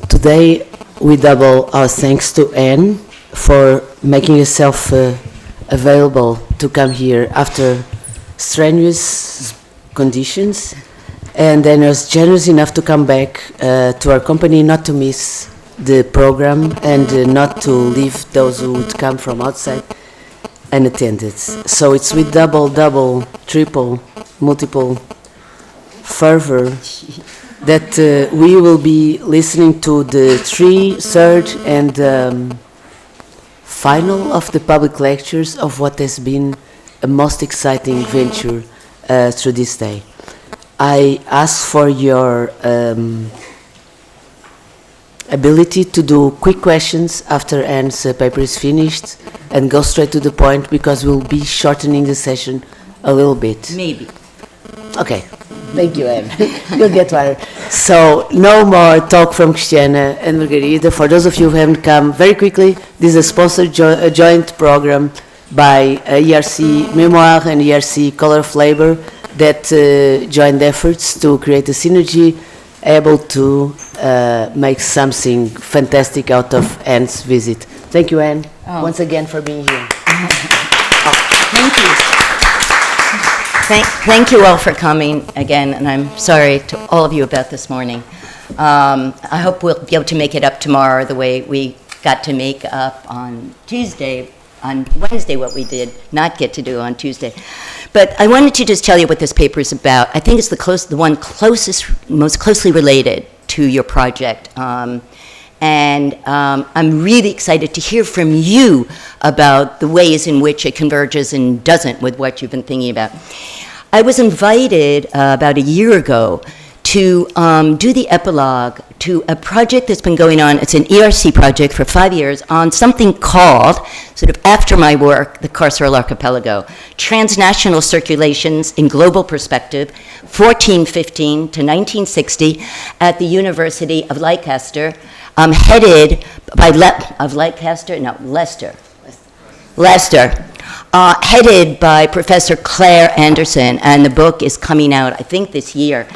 today we double our thanks to Anne for making herself available to come here after strenuous conditions, and then was generous enough to come back to our company, not to miss the program and not to leave those who would come from outside unattended. So it's with double, triple, multiple fervor that we will be listening to the third and final of the public lectures of what has been a most exciting venture through this day. I ask for your ability to do quick questions after Anne's paper is finished and go straight to the point, because we'll be shortening the session a little bit. Maybe. Okay, thank you, Anne. You'll get water. So, no more talk from Cristiana and Margarida. For those of you who haven't come, very quickly, this is a sponsored joint program by ERC Memoir and ERC Color of Labor that joined efforts to create a synergy able to make something fantastic out of Anne's visit. Thank you, Anne, once again for being here. Thank you. Thank you all for coming again, and I'm sorry to all of you about this morning. I hope we'll be able to make it up tomorrow the way we got to make up on Wednesday what we did not get to do on Tuesday. But I wanted to just tell you what this paper is about. I think it's the one most closely related to your project. And I'm really excited to hear from you about the ways in which it converges and doesn't with what you've been thinking about. I was invited about a year ago to do the epilogue to a project that's been going on. It's an ERC project for 5 years on something called, sort of after my work, the Carceral Archipelago, Transnational Circulations in Global Perspective, 1415 to 1960 at the University of Leicester, headed by Leicester, headed by Professor Claire Anderson, and the book is coming out, I think, this year.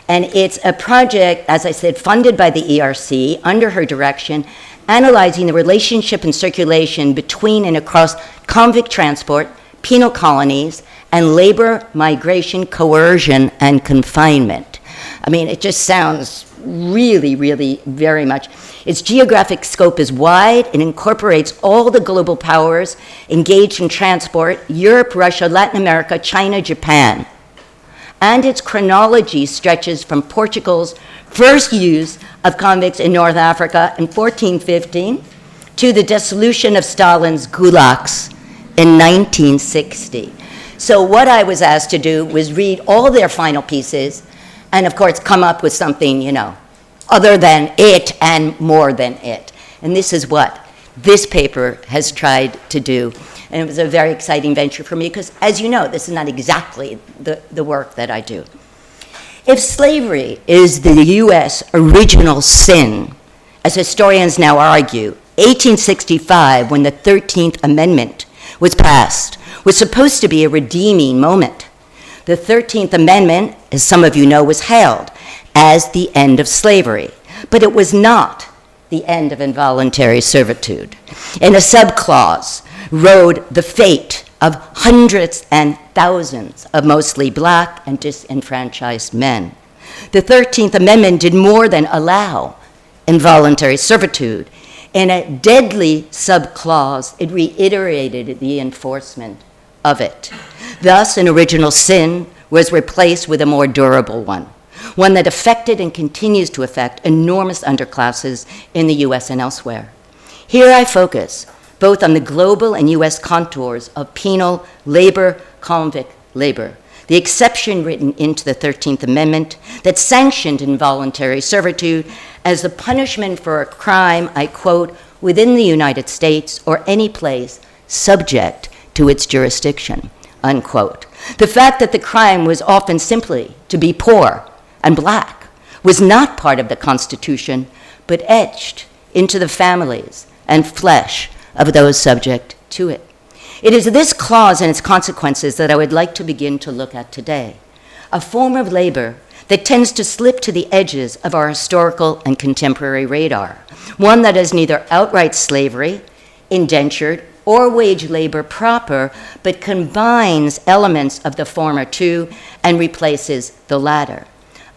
And it's a project, as I said, funded by the ERC under her direction, analyzing the relationship and circulation between and across convict transport, penal colonies, and labor, migration, coercion, and confinement. I mean, it just sounds really, really very much. Its geographic scope is wide. It incorporates all the global powers engaged in transport: Europe, Russia, Latin America, China, Japan. And its chronology stretches from Portugal's first use of convicts in North Africa in 1415 to the dissolution of Stalin's gulags in 1960. So what I was asked to do was read all their final pieces and, of course, come up with something, you know, other than it and more than it. And this is what this paper has tried to do. And it was a very exciting venture for me because, as you know, this is not exactly the work that I do. If slavery is the U.S. original sin, as historians now argue, 1865, when the 13th Amendment was passed, was supposed to be a redeeming moment. The 13th Amendment, as some of you know, was hailed as the end of slavery, but it was not the end of involuntary servitude. In a subclause, rode the fate of hundreds and thousands of mostly black and disenfranchised men. The 13th Amendment did more than allow involuntary servitude. In a deadly subclause, it reiterated the enforcement of it. Thus, an original sin was replaced with a more durable one that affected and continues to affect enormous underclasses in the US and elsewhere. Here I focus both on the global and US contours of penal labor, convict labor, the exception written into the 13th Amendment that sanctioned involuntary servitude as the punishment for a crime, I quote, within the United States or any place subject to its jurisdiction, unquote. The fact that the crime was often simply to be poor and black was not part of the Constitution, but etched into the families and flesh of those subject to it. It is this clause and its consequences that I would like to begin to look at today, a form of labor that tends to slip to the edges of our historical and contemporary radar, one that is neither outright slavery, indentured, or wage labor proper, but combines elements of the former too and replaces the latter.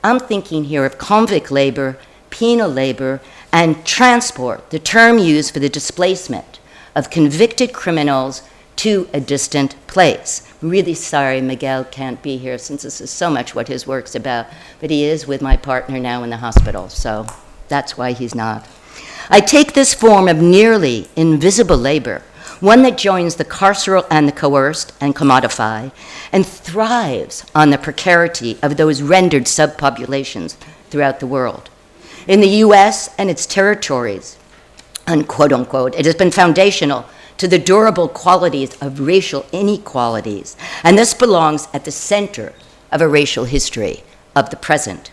I'm thinking here of convict labor, penal labor, and transport, the term used for the displacement of convicted criminals to a distant place. Really sorry Miguel can't be here since this is so much what his work's about, but he is with my partner now in the hospital, so that's why he's not. I take this form of nearly invisible labor, one that joins the carceral and the coerced and commodified, and thrives on the precarity of those rendered subpopulations throughout the world. In the US and its territories, unquote unquote, it has been foundational to the durable qualities of racial inequalities, and this belongs at the center of a racial history of the present.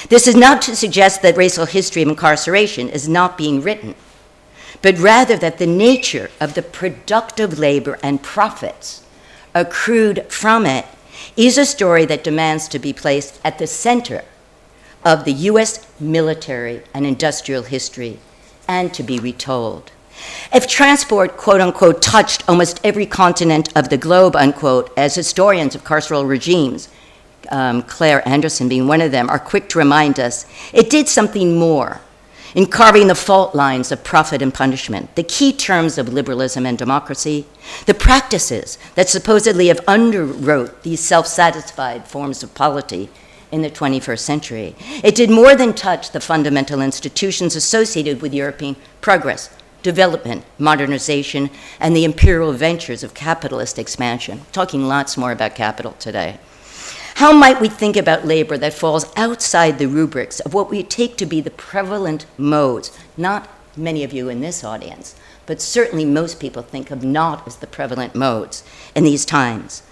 This is not to suggest that racial history of incarceration is not being written, but rather that the nature of the productive labor and profits accrued from it is a story that demands to be placed at the center of the US military and industrial history and to be retold. If transport, quote unquote, touched almost every continent of the globe, unquote, as historians of carceral regimes, Claire Anderson being one of them, are quick to remind us, it did something more in carving the fault lines of profit and punishment, the key terms of liberalism and democracy, the practices that supposedly have underwrote these self-satisfied forms of polity in the 21st century. It did more than touch the fundamental institutions associated with European progress, development, modernization, and the imperial ventures of capitalist expansion. Talking lots more about capital today. How might we think about labor that falls outside the rubrics of what we take to be the prevalent modes? Not many of you in this audience, but certainly most people think of not as the prevalent modes in these times.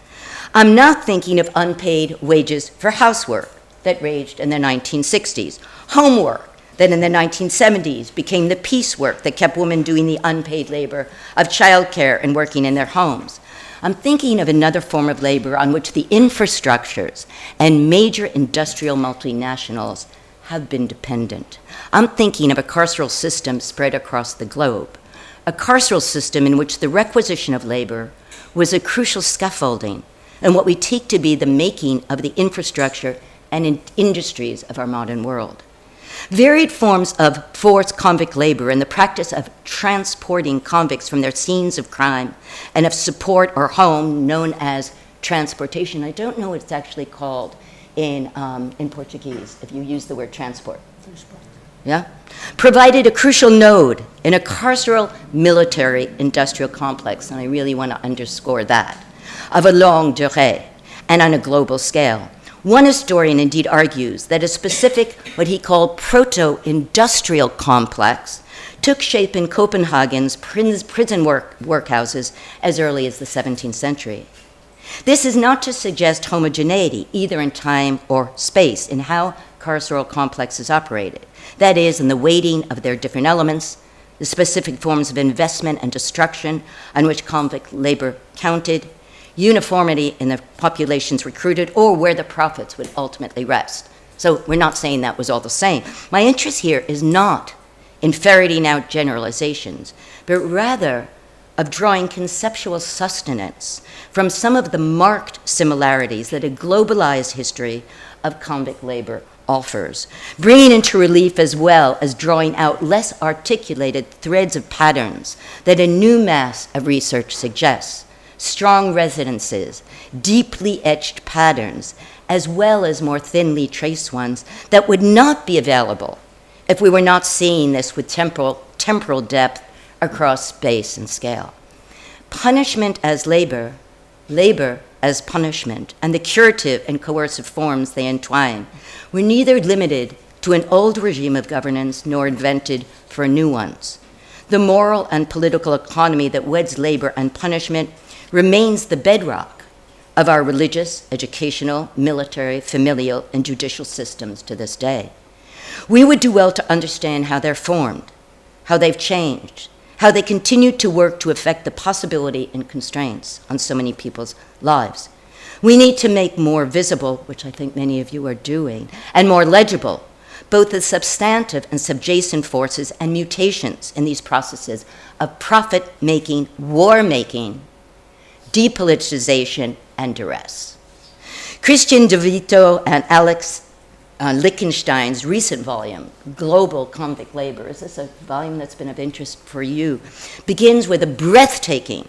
I'm not thinking of unpaid wages for housework that raged in the 1960s, homework that in the 1970s became the piecework that kept women doing the unpaid labor of childcare and working in their homes. I'm thinking of another form of labor on which the infrastructures and major industrial multinationals have been dependent. I'm thinking of a carceral system spread across the globe, a carceral system in which the requisition of labor was a crucial scaffolding and what we take to be the making of the infrastructure and industries of our modern world. Varied forms of forced convict labor and the practice of transporting convicts from their scenes of crime and of support or home, known as transportation. I don't know what it's actually called in Portuguese, if you use the word transport. Yeah? Provided a crucial node in a carceral military industrial complex, and I really want to underscore that, of a longue durée and on a global scale. One historian indeed argues that a specific, what he called proto-industrial complex, took shape in Copenhagen's prison workhouses as early as the 17th century. This is not to suggest homogeneity, either in time or space, in how carceral complexes operated. That is, in the weighting of their different elements, the specific forms of investment and destruction on which convict labor counted, uniformity in the populations recruited, or where the profits would ultimately rest. So we're not saying that was all the same. My interest here is not in ferreting out generalizations, but rather of drawing conceptual sustenance from some of the marked similarities that a globalized history of convict labor offers, bringing into relief as well as drawing out less articulated threads of patterns that a new mass of research suggests. Strong resonances, deeply etched patterns, as well as more thinly traced ones that would not be available if we were not seeing this with temporal depth across space and scale. Punishment as labor, labor as punishment, and the curative and coercive forms they entwine were neither limited to an old regime of governance nor invented for new ones. The moral and political economy that weds labor and punishment remains the bedrock of our religious, educational, military, familial, and judicial systems to this day. We would do well to understand how they're formed, how they've changed, how they continue to work to affect the possibility and constraints on so many people's lives. We need to make more visible, which I think many of you are doing, and more legible, both the substantive and subjacent forces and mutations in these processes of profit-making, war-making, depoliticization, and duress. Christian DeVito and Alex Lichtenstein's recent volume, Global Convict Labor, is this a volume that's been of interest for you, begins with a breathtaking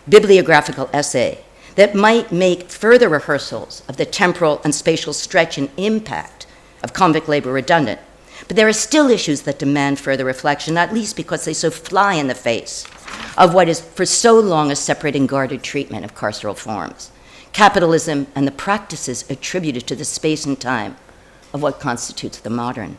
bibliographical essay that might make further rehearsals of the temporal and spatial stretch and impact of convict labor redundant. But there are still issues that demand further reflection, not least because they so fly in the face of what is for so long a separate and guarded treatment of carceral forms, capitalism and the practices attributed to the space and time of what constitutes the modern.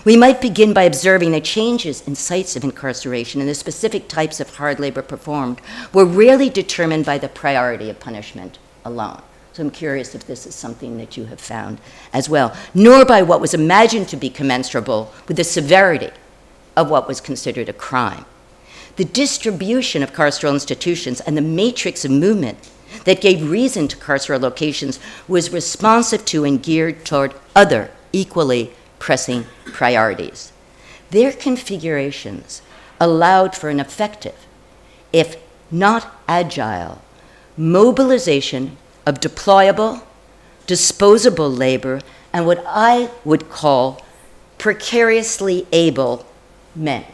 We might begin by observing that changes in sites of incarceration and the specific types of hard labor performed were rarely determined by the priority of punishment alone. So I'm curious if this is something that you have found as well, nor by what was imagined to be commensurable with the severity of what was considered a crime. The distribution of carceral institutions and the matrix of movement that gave reason to carceral locations was responsive to and geared toward other equally pressing priorities. Their configurations allowed for an effective, if not agile, mobilization of deployable, disposable labor, and what I would call precariously able men,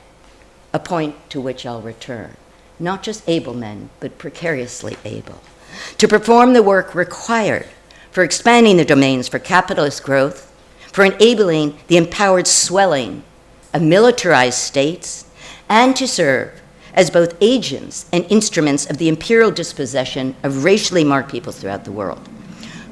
a point to which I'll return. Not just able men, but precariously able, to perform the work required for expanding the domains for capitalist growth, for enabling the empowered swelling of militarized states, and to serve as both agents and instruments of the imperial dispossession of racially marked peoples throughout the world.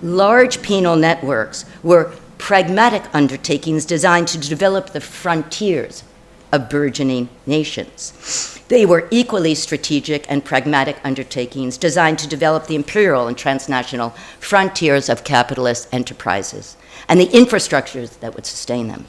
Large penal networks were pragmatic undertakings designed to develop the frontiers of burgeoning nations. They were equally strategic and pragmatic undertakings designed to develop the imperial and transnational frontiers of capitalist enterprises and the infrastructures that would sustain them.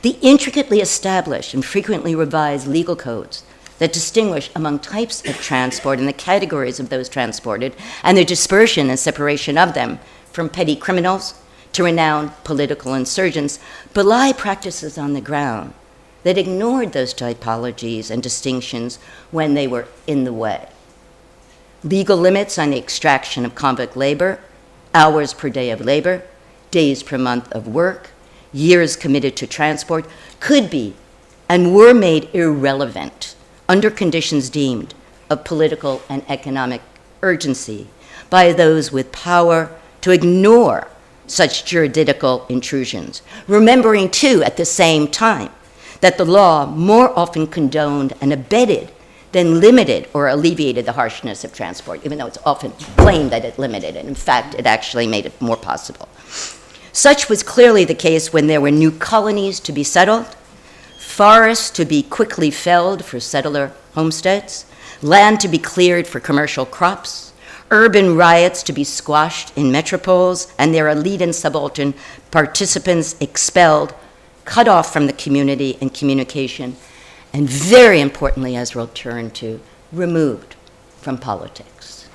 The intricately established and frequently revised legal codes that distinguish among types of transport and the categories of those transported and the dispersion and separation of them from petty criminals to renowned political insurgents belie practices on the ground that ignored those typologies and distinctions when they were in the way. Legal limits on the extraction of convict labor, hours per day of labor, days per month of work, years committed to transport, could be and were made irrelevant under conditions deemed of political and economic urgency by those with power to ignore such juridical intrusions, remembering too at the same time that the law more often condoned and abetted than limited or alleviated the harshness of transport, even though it's often claimed that it limited it. In fact, it actually made it more possible. Such was clearly the case when there were new colonies to be settled, forests to be quickly felled for settler homesteads, land to be cleared for commercial crops, urban riots to be squashed in metropoles, and their elite and subaltern participants expelled, cut off from the community and communication, and very importantly, as we'll turn to, removed from politics.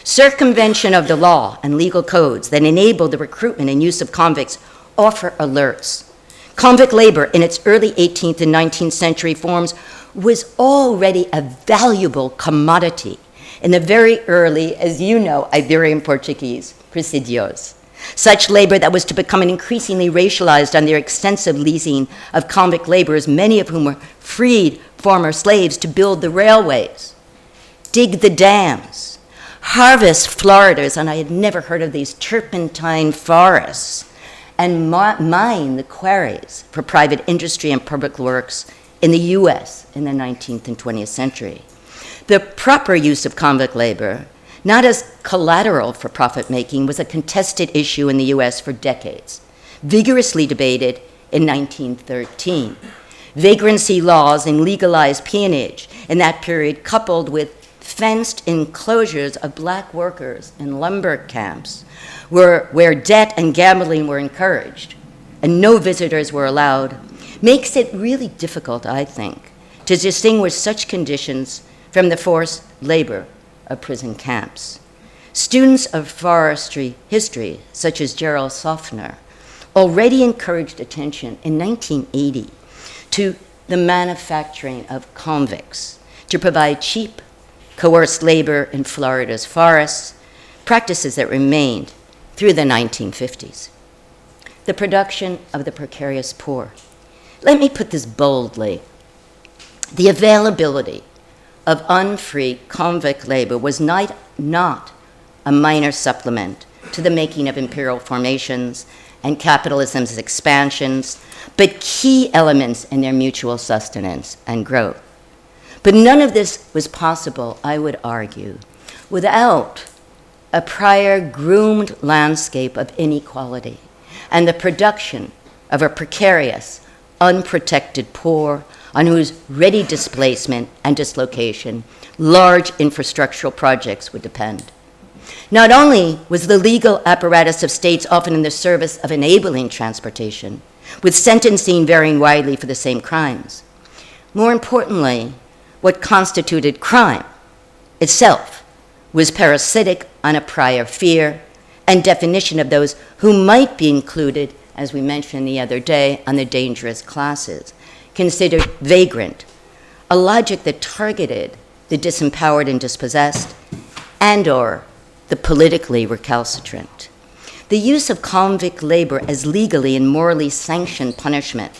Circumvention of the law and legal codes that enable the recruitment and use of convicts offer alerts. Convict labor in its early 18th and 19th century forms was already a valuable commodity in the very early, as you know, Iberian Portuguese presidios. Such labor that was to become increasingly racialized under extensive leasing of convict laborers, many of whom were freed former slaves to build the railways, dig the dams, harvest Floridas, and I had never heard of these turpentine forests, and mine the quarries for private industry and public works in the US in the 19th and 20th century. The proper use of convict labor, not as collateral for profit-making, was a contested issue in the US for decades, vigorously debated in 1913. Vagrancy laws and legalized peonage in that period, coupled with fenced enclosures of black workers in lumber camps, where debt and gambling were encouraged and no visitors were allowed, makes it really difficult, I think, to distinguish such conditions from the forced labor of prison camps. Students of forestry history, such as Gerald Softner, already encouraged attention in 1980 to the manufacturing of convicts to provide cheap, coerced labor in Florida's forests, practices that remained through the 1950s. The production of the precarious poor. Let me put this boldly. The availability of unfree convict labor was not a minor supplement to the making of imperial formations and capitalism's expansions, but key elements in their mutual sustenance and growth. But none of this was possible, I would argue, without a prior groomed landscape of inequality and the production of a precarious, unprotected poor on whose ready displacement and dislocation large infrastructural projects would depend. Not only was the legal apparatus of states often in the service of enabling transportation, with sentencing varying widely for the same crimes, more importantly, what constituted crime itself was parasitic on a prior fear and definition of those who might be included, as we mentioned the other day, on the dangerous classes, considered vagrant, a logic that targeted the disempowered and dispossessed and/or the politically recalcitrant. The use of convict labor as legally and morally sanctioned punishment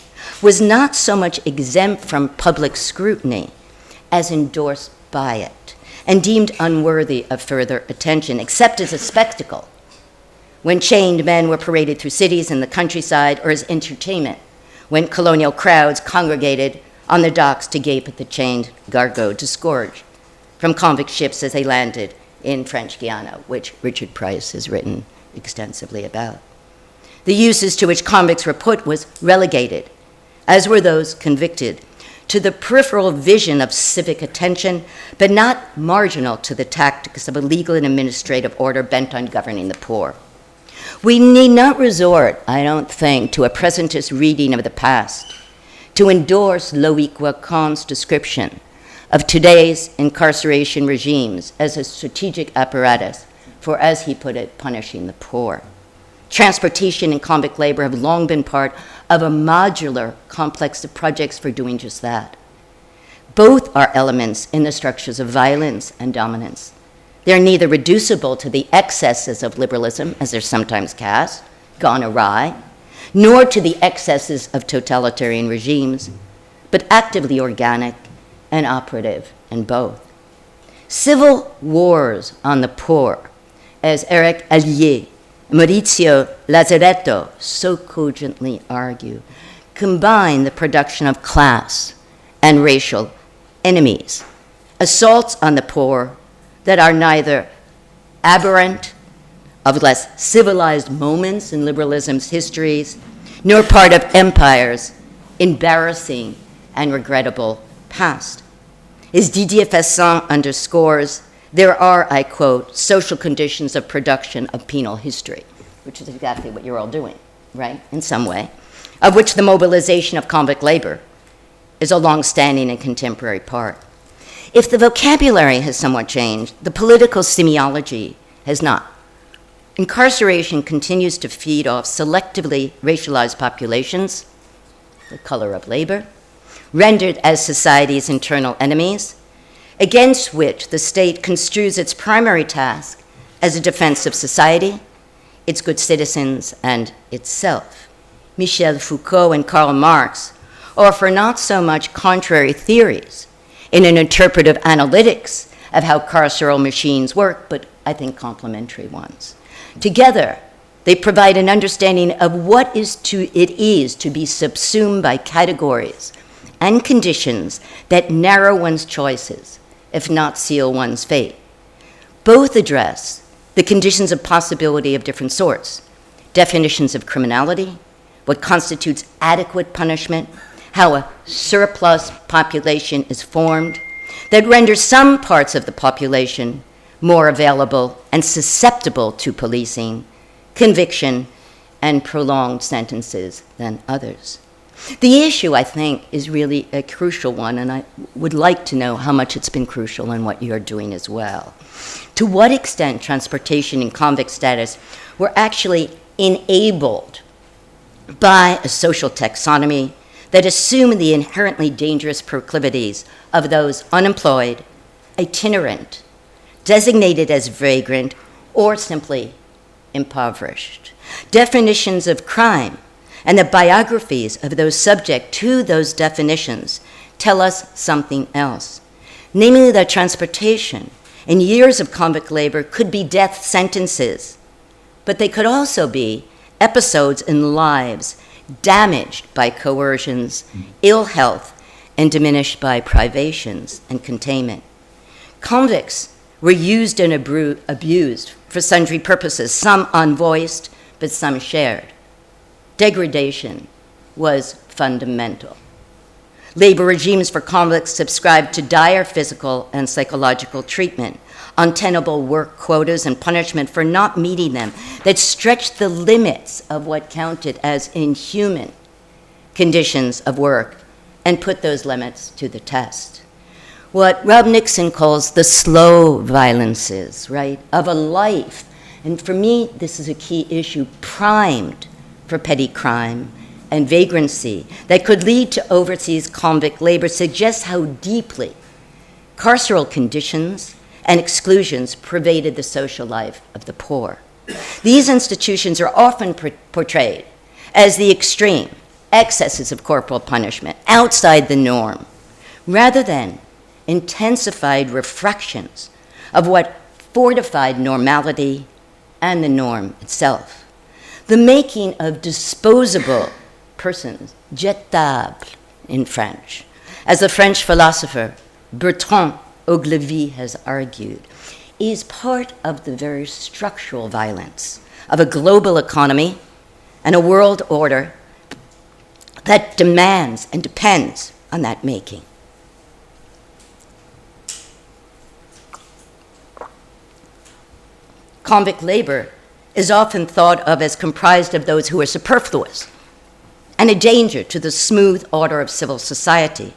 was not so much exempt from public scrutiny as endorsed by it and deemed unworthy of further attention, except as a spectacle, when chained men were paraded through cities and the countryside, or as entertainment, when colonial crowds congregated on the docks to gape at the chained Grado disgorge from convict ships as they landed in French Guiana, which Richard Price has written extensively about. The uses to which convicts were put was relegated, as were those convicted, to the peripheral vision of civic attention, but not marginal to the tactics of a legal and administrative order bent on governing the poor. We need not resort, I don't think, to a presentist reading of the past to endorse Loïc Wacon's description of today's incarceration regimes as a strategic apparatus for, as he put it, punishing the poor. Transportation and convict labor have long been part of a modular complex of projects for doing just that. Both are elements in the structures of violence and dominance. They're neither reducible to the excesses of liberalism, as they're sometimes cast, gone awry, nor to the excesses of totalitarian regimes, but actively organic and operative in both. Civil wars on the poor, as Eric Allier, Maurizio Lazzaretto so cogently argue, combine the production of class and racial enemies, assaults on the poor that are neither aberrant of less civilized moments in liberalism's histories, nor part of empire's embarrassing and regrettable past. As Didier Fassin underscores, there are, I quote, social conditions of production of penal history, which is exactly what you're all doing, right, in some way, of which the mobilization of convict labor is a long-standing and contemporary part. If the vocabulary has somewhat changed, the political semiology has not. Incarceration continues to feed off selectively racialized populations, the color of labor, rendered as society's internal enemies, against which the state construes its primary task as a defense of society, its good citizens, and itself. Michel Foucault and Karl Marx offer not so much contrary theories in an interpretive analytics of how carceral machines work, but I think complementary ones. Together, they provide an understanding of what it is to be subsumed by categories and conditions that narrow one's choices, if not seal one's fate. Both address the conditions of possibility of different sorts, definitions of criminality, what constitutes adequate punishment, how a surplus population is formed, that renders some parts of the population more available and susceptible to policing, conviction, and prolonged sentences than others. The issue, I think, is really a crucial one, and I would like to know how much it's been crucial and what you're doing as well. To what extent transportation and convict status were actually enabled by a social taxonomy that assumed the inherently dangerous proclivities of those unemployed, itinerant, designated as vagrant, or simply impoverished. Definitions of crime and the biographies of those subject to those definitions tell us something else, namely that transportation and years of convict labor could be death sentences, but they could also be episodes in lives damaged by coercions, ill health, and diminished by privations and containment. Convicts were used and abused for sundry purposes, some unvoiced, but some shared. Degradation was fundamental. Labor regimes for convicts subscribed to dire physical and psychological treatment, untenable work quotas, and punishment for not meeting them that stretched the limits of what counted as inhuman conditions of work and put those limits to the test. What Rob Nixon calls the slow violences, right, of a life, and for me this is a key issue, primed for petty crime and vagrancy that could lead to overseas convict labor, suggests how deeply carceral conditions and exclusions pervaded the social life of the poor. These institutions are often portrayed as the extreme excesses of corporal punishment outside the norm, rather than intensified refractions of what fortified normality and the norm itself. The making of disposable persons, jetables in French, as the French philosopher Bertrand Ogilvy has argued, is part of the very structural violence of a global economy and a world order that demands and depends on that making. Convict labor is often thought of as comprised of those who are superfluous and a danger to the smooth order of civil society,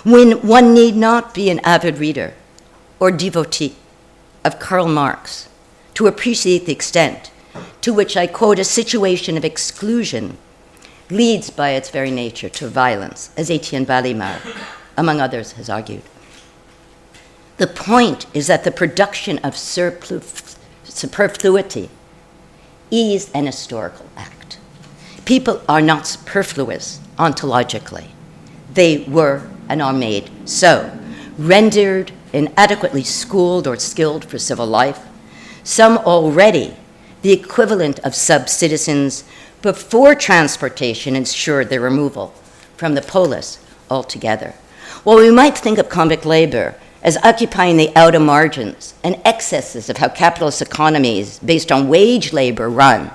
when one need not be an avid reader or devotee of Karl Marx to appreciate the extent to which, I quote, a situation of exclusion leads by its very nature to violence, as Etienne Valimar, among others, has argued. The point is that the production of superfluity is an historical act. People are not superfluous ontologically. They were and are made so, rendered inadequately schooled or skilled for civil life, some already the equivalent of sub-citizens before transportation ensured their removal from the polis altogether. While we might think of convict labor as occupying the outer margins and excesses of how capitalist economies based on wage labor run,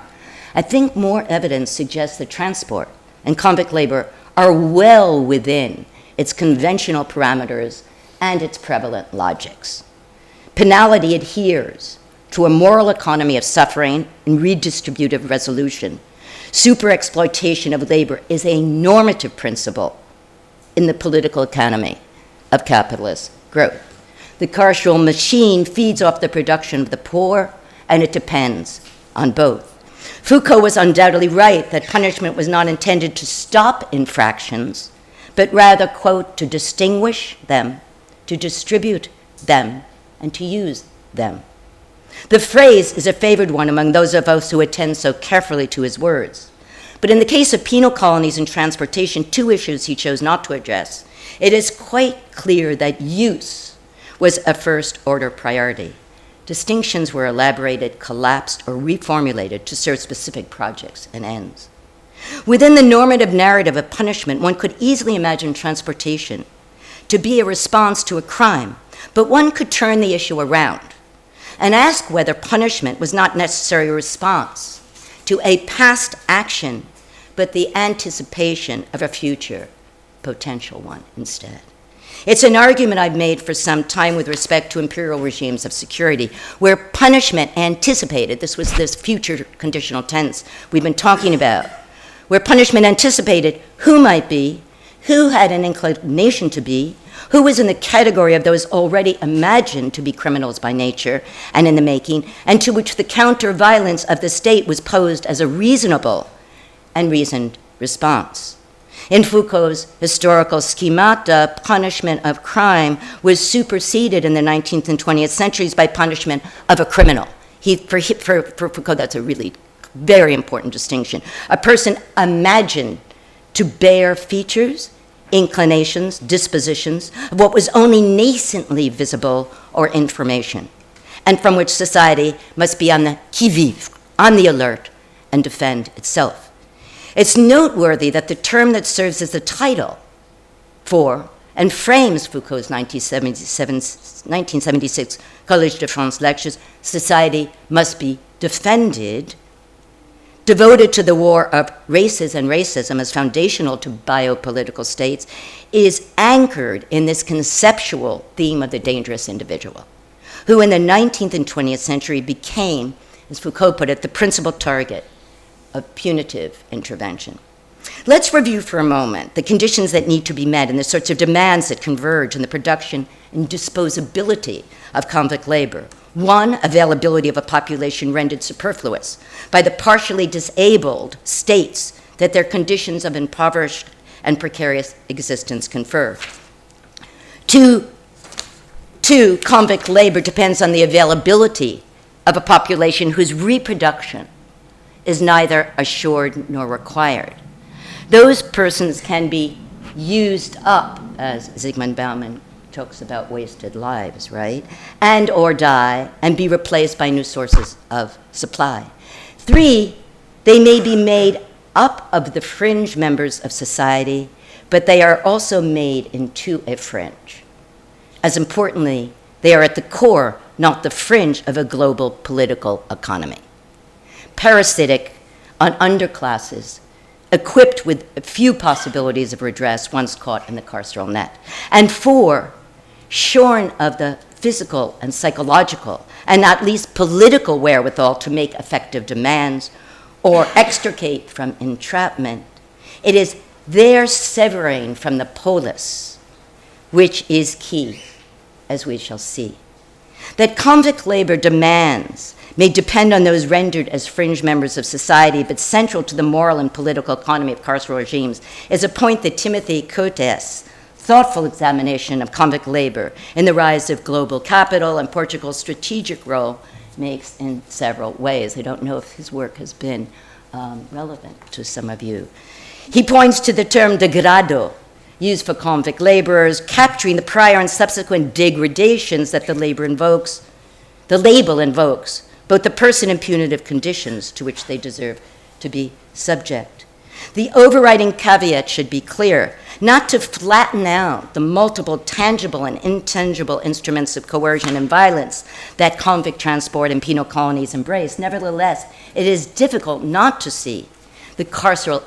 I think more evidence suggests that transport and convict labor are well within its conventional parameters and its prevalent logics. Penality adheres to a moral economy of suffering and redistributive resolution. Superexploitation of labor is a normative principle in the political economy of capitalist growth. The carceral machine feeds off the production of the poor, and it depends on both. Foucault was undoubtedly right that punishment was not intended to stop infractions, but rather, quote, to distinguish them, to distribute them, and to use them. The phrase is a favored one among those of us who attend so carefully to his words. But in the case of penal colonies and transportation, two issues he chose not to address, it is quite clear that use was a first-order priority. Distinctions were elaborated, collapsed, or reformulated to serve specific projects and ends. Within the normative narrative of punishment, one could easily imagine transportation to be a response to a crime, but one could turn the issue around and ask whether punishment was not necessarily a response to a past action, but the anticipation of a future potential one instead. It's an argument I've made for some time with respect to imperial regimes of security, where punishment anticipated, this was this future conditional tense we've been talking about, where punishment anticipated who might be, who had an inclination to be, who was in the category of those already imagined to be criminals by nature and in the making, and to which the counter-violence of the state was posed as a reasonable and reasoned response. In Foucault's historical schemata, punishment of crime was superseded in the 19th and 20th centuries by punishment of a criminal. For Foucault, that's a really very important distinction. A person imagined to bear features, inclinations, dispositions of what was only nascently visible or information, and from which society must be on the qui-vive, on the alert, and defend itself. It's noteworthy that the term that serves as the title for and frames Foucault's 1976 Collège de France lectures, Society Must Be Defended, devoted to the war of races and racism as foundational to biopolitical states, is anchored in this conceptual theme of the dangerous individual, who in the 19th and 20th century became, as Foucault put it, the principal target of punitive intervention. Let's review for a moment the conditions that need to be met and the sorts of demands that converge in the production and disposability of convict labor. One, availability of a population rendered superfluous by the partially disabled states that their conditions of impoverished and precarious existence confer. Two, convict labor depends on the availability of a population whose reproduction is neither assured nor required. Those persons can be used up, as Zygmunt Bauman talks about wasted lives, right? And or die and be replaced by new sources of supply. Three, they may be made up of the fringe members of society, but they are also made into a fringe. As importantly, they are at the core, not the fringe of a global political economy. Parasitic on underclasses, equipped with few possibilities of redress once caught in the carceral net. And four, shorn of the physical and psychological, and at least political wherewithal to make effective demands or extricate from entrapment, it is their severing from the polis which is key, as we shall see. That convict labor demands may depend on those rendered as fringe members of society, but central to the moral and political economy of carceral regimes is a point that Timothy Coates' thoughtful examination of convict labor in the rise of global capital and Portugal's strategic role makes in several ways. I don't know if his work has been relevant to some of you. He points to the term de Grado, used for convict laborers, capturing the prior and subsequent degradations that the label invokes, both the person and punitive conditions to which they deserve to be subject. The overriding caveat should be clear, not to flatten out the multiple tangible and intangible instruments of coercion and violence that convict transport and penal colonies embrace. Nevertheless, it is difficult not to see the carceral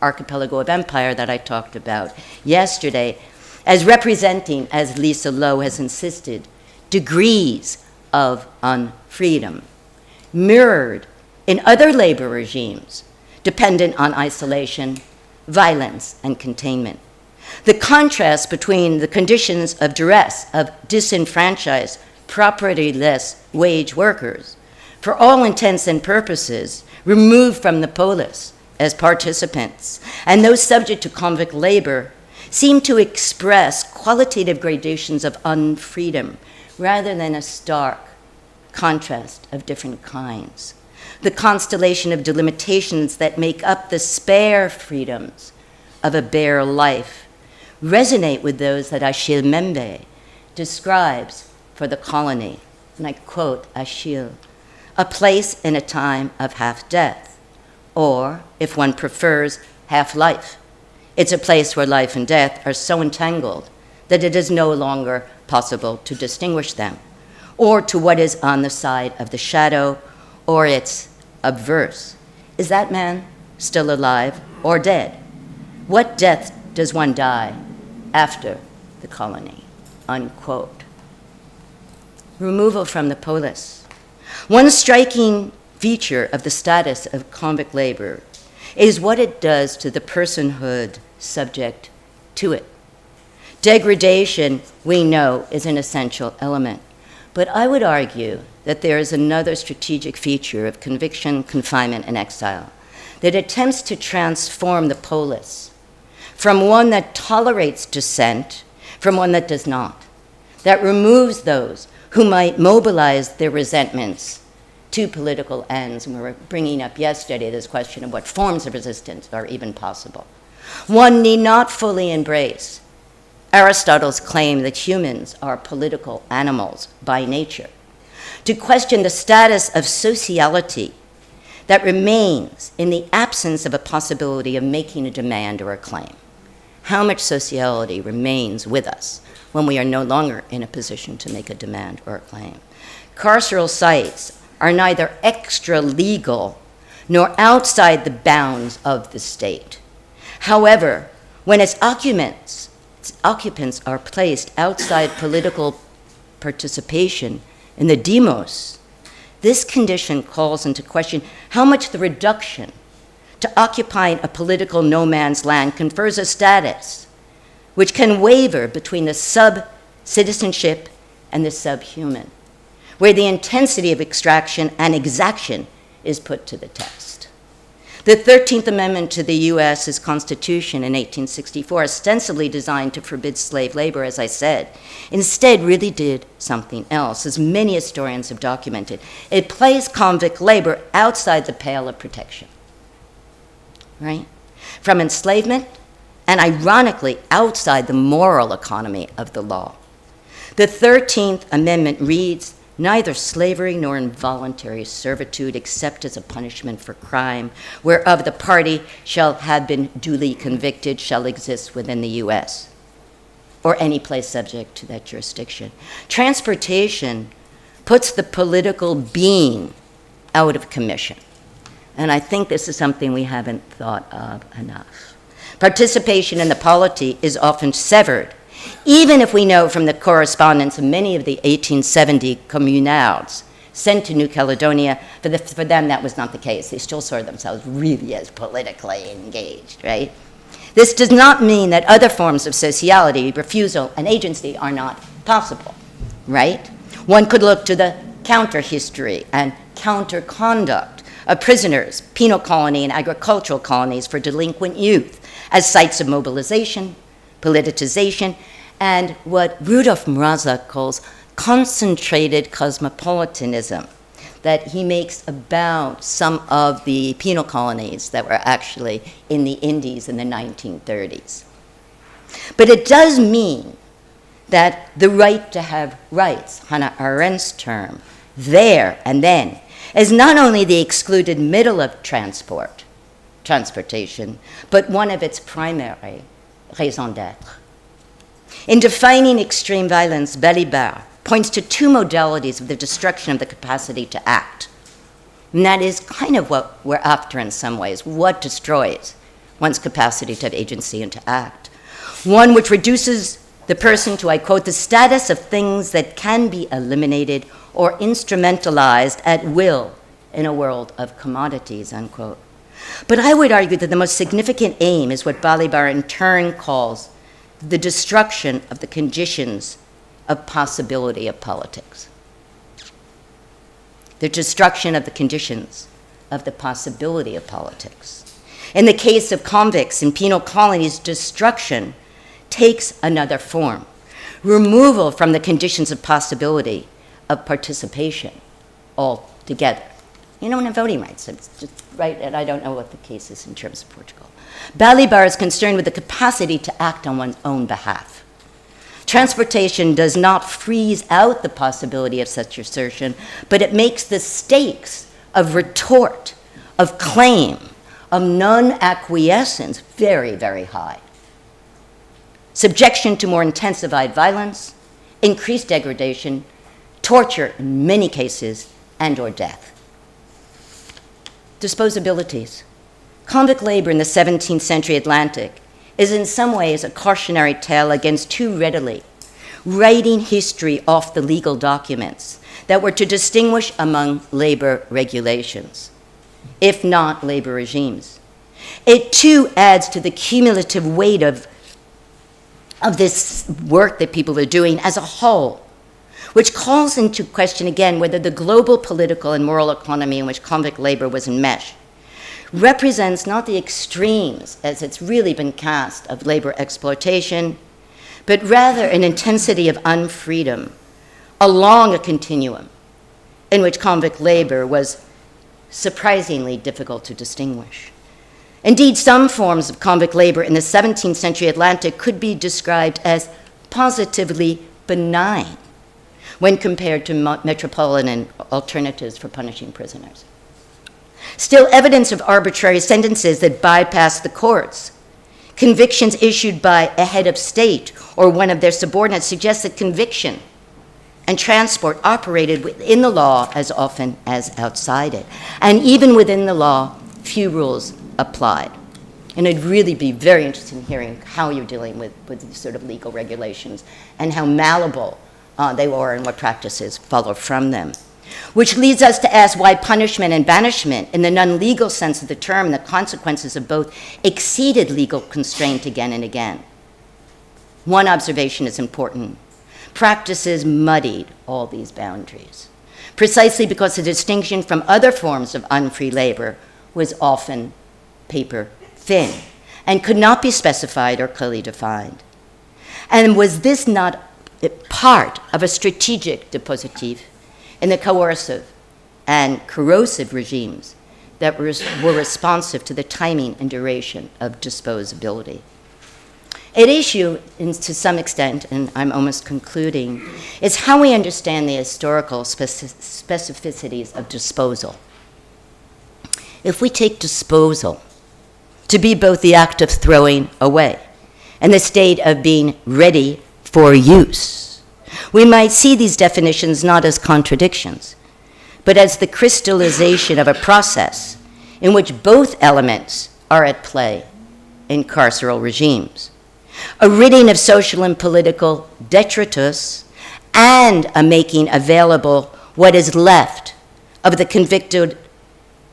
archipelago of empire that I talked about yesterday as representing, as Lisa Lowe has insisted, degrees of unfreedom, mirrored in other labor regimes dependent on isolation, violence, and containment. The contrast between the conditions of duress of disenfranchised, propertyless wage workers, for all intents and purposes, removed from the polis as participants, and those subject to convict labor, seem to express qualitative gradations of unfreedom rather than a stark contrast of different kinds. The constellation of delimitations that make up the spare freedoms of a bare life resonate with those that Achille Mbembe describes for the colony. And I quote Achille, "A place in a time of half-death, or, if one prefers, half-life. It's a place where life and death are so entangled that it is no longer possible to distinguish them, or to what is on the side of the shadow, or its obverse. Is that man still alive or dead? What death does one die after the colony?" Unquote. Removal from the polis. One striking feature of the status of convict labor is what it does to the personhood subject to it. Degradation, we know, is an essential element. But I would argue that there is another strategic feature of conviction, confinement, and exile that attempts to transform the polis from one that tolerates dissent from one that does not, that removes those who might mobilize their resentments to political ends. And we were bringing up yesterday this question of what forms of resistance are even possible. One need not fully embrace Aristotle's claim that humans are political animals by nature, to question the status of sociality that remains in the absence of a possibility of making a demand or a claim. How much sociality remains with us when we are no longer in a position to make a demand or a claim? Carceral sites are neither extra-legal nor outside the bounds of the state. However, when its occupants are placed outside political participation in the demos, this condition calls into question how much the reduction to occupying a political no man's land confers a status which can waver between the sub-citizenship and the subhuman, where the intensity of extraction and exaction is put to the test. The 13th Amendment to the U.S.'s Constitution in 1864, ostensibly designed to forbid slave labor, as I said, instead really did something else, as many historians have documented. It placed convict labor outside the pale of protection, right? From enslavement, and ironically, outside the moral economy of the law. The 13th Amendment reads, "Neither slavery nor involuntary servitude except as a punishment for crime, whereof the party shall have been duly convicted, shall exist within the U.S. or any place subject to that jurisdiction." Transportation puts the political being out of commission. And I think this is something we haven't thought of enough. Participation in the polity is often severed, even if we know from the correspondence of many of the 1870 communards sent to New Caledonia, for them that was not the case. They still saw themselves really as politically engaged, right? This does not mean that other forms of sociality, refusal, and agency are not possible, right? One could look to the counter-history and counter-conduct of prisoners, penal colony, and agricultural colonies for delinquent youth as sites of mobilization, politicization, and what Rudolf Mrazak calls concentrated cosmopolitanism that he makes about some of the penal colonies that were actually in the Indies in the 1930s. But it does mean that the right to have rights, Hannah Arendt's term, there and then, is not only the excluded middle of transportation, but one of its primary raison d'etre. In defining extreme violence, Balibar points to two modalities of the destruction of the capacity to act. And that is kind of what we're after in some ways, what destroys one's capacity to have agency and to act. One which reduces the person to, I quote, the status of things that can be eliminated or instrumentalized at will in a world of commodities, unquote. But I would argue that the most significant aim is what Balibar in turn calls the destruction of the conditions of possibility of politics. The destruction of the conditions of the possibility of politics. In the case of convicts in penal colonies, destruction takes another form. Removal from the conditions of possibility of participation altogether. You know, in voting rights, it's just right, and I don't know what the case is in terms of Portugal. Balibar is concerned with the capacity to act on one's own behalf. Transportation does not freeze out the possibility of such assertion, but it makes the stakes of retort, of claim, of non-acquiescence very, very high. Subjection to more intensified violence, increased degradation, torture in many cases, and or death. Disposabilities. Convict labor in the 17th century Atlantic is in some ways a cautionary tale against too readily writing history off the legal documents that were to distinguish among labor regulations, if not labor regimes. It too adds to the cumulative weight of this work that people are doing as a whole, which calls into question again whether the global political and moral economy in which convict labor was enmeshed represents not the extremes, as it's really been cast, of labor exploitation, but rather an intensity of unfreedom along a continuum in which convict labor was surprisingly difficult to distinguish. Indeed, some forms of convict labor in the 17th century Atlantic could be described as positively benign when compared to metropolitan alternatives for punishing prisoners. Still, evidence of arbitrary sentences that bypass the courts, convictions issued by a head of state or one of their subordinates, suggests that conviction and transport operated within the law as often as outside it. And even within the law, few rules applied. And I'd really be very interested in hearing how you're dealing with these sort of legal regulations and how malleable they were and what practices follow from them. Which leads us to ask why punishment and banishment, in the non-legal sense of the term, and the consequences of both, exceeded legal constraint again and again. One observation is important. Practices muddied all these boundaries, precisely because the distinction from other forms of unfree labor was often paper thin and could not be specified or clearly defined. And was this not part of a strategic dispositif in the coercive and corrosive regimes that were responsive to the timing and duration of disposability? At issue, to some extent, and I'm almost concluding, is how we understand the historical specificities of disposal. If we take disposal to be both the act of throwing away and the state of being ready for use, we might see these definitions not as contradictions, but as the crystallization of a process in which both elements are at play in carceral regimes. A ridding of social and political detritus, and a making available what is left of the convicted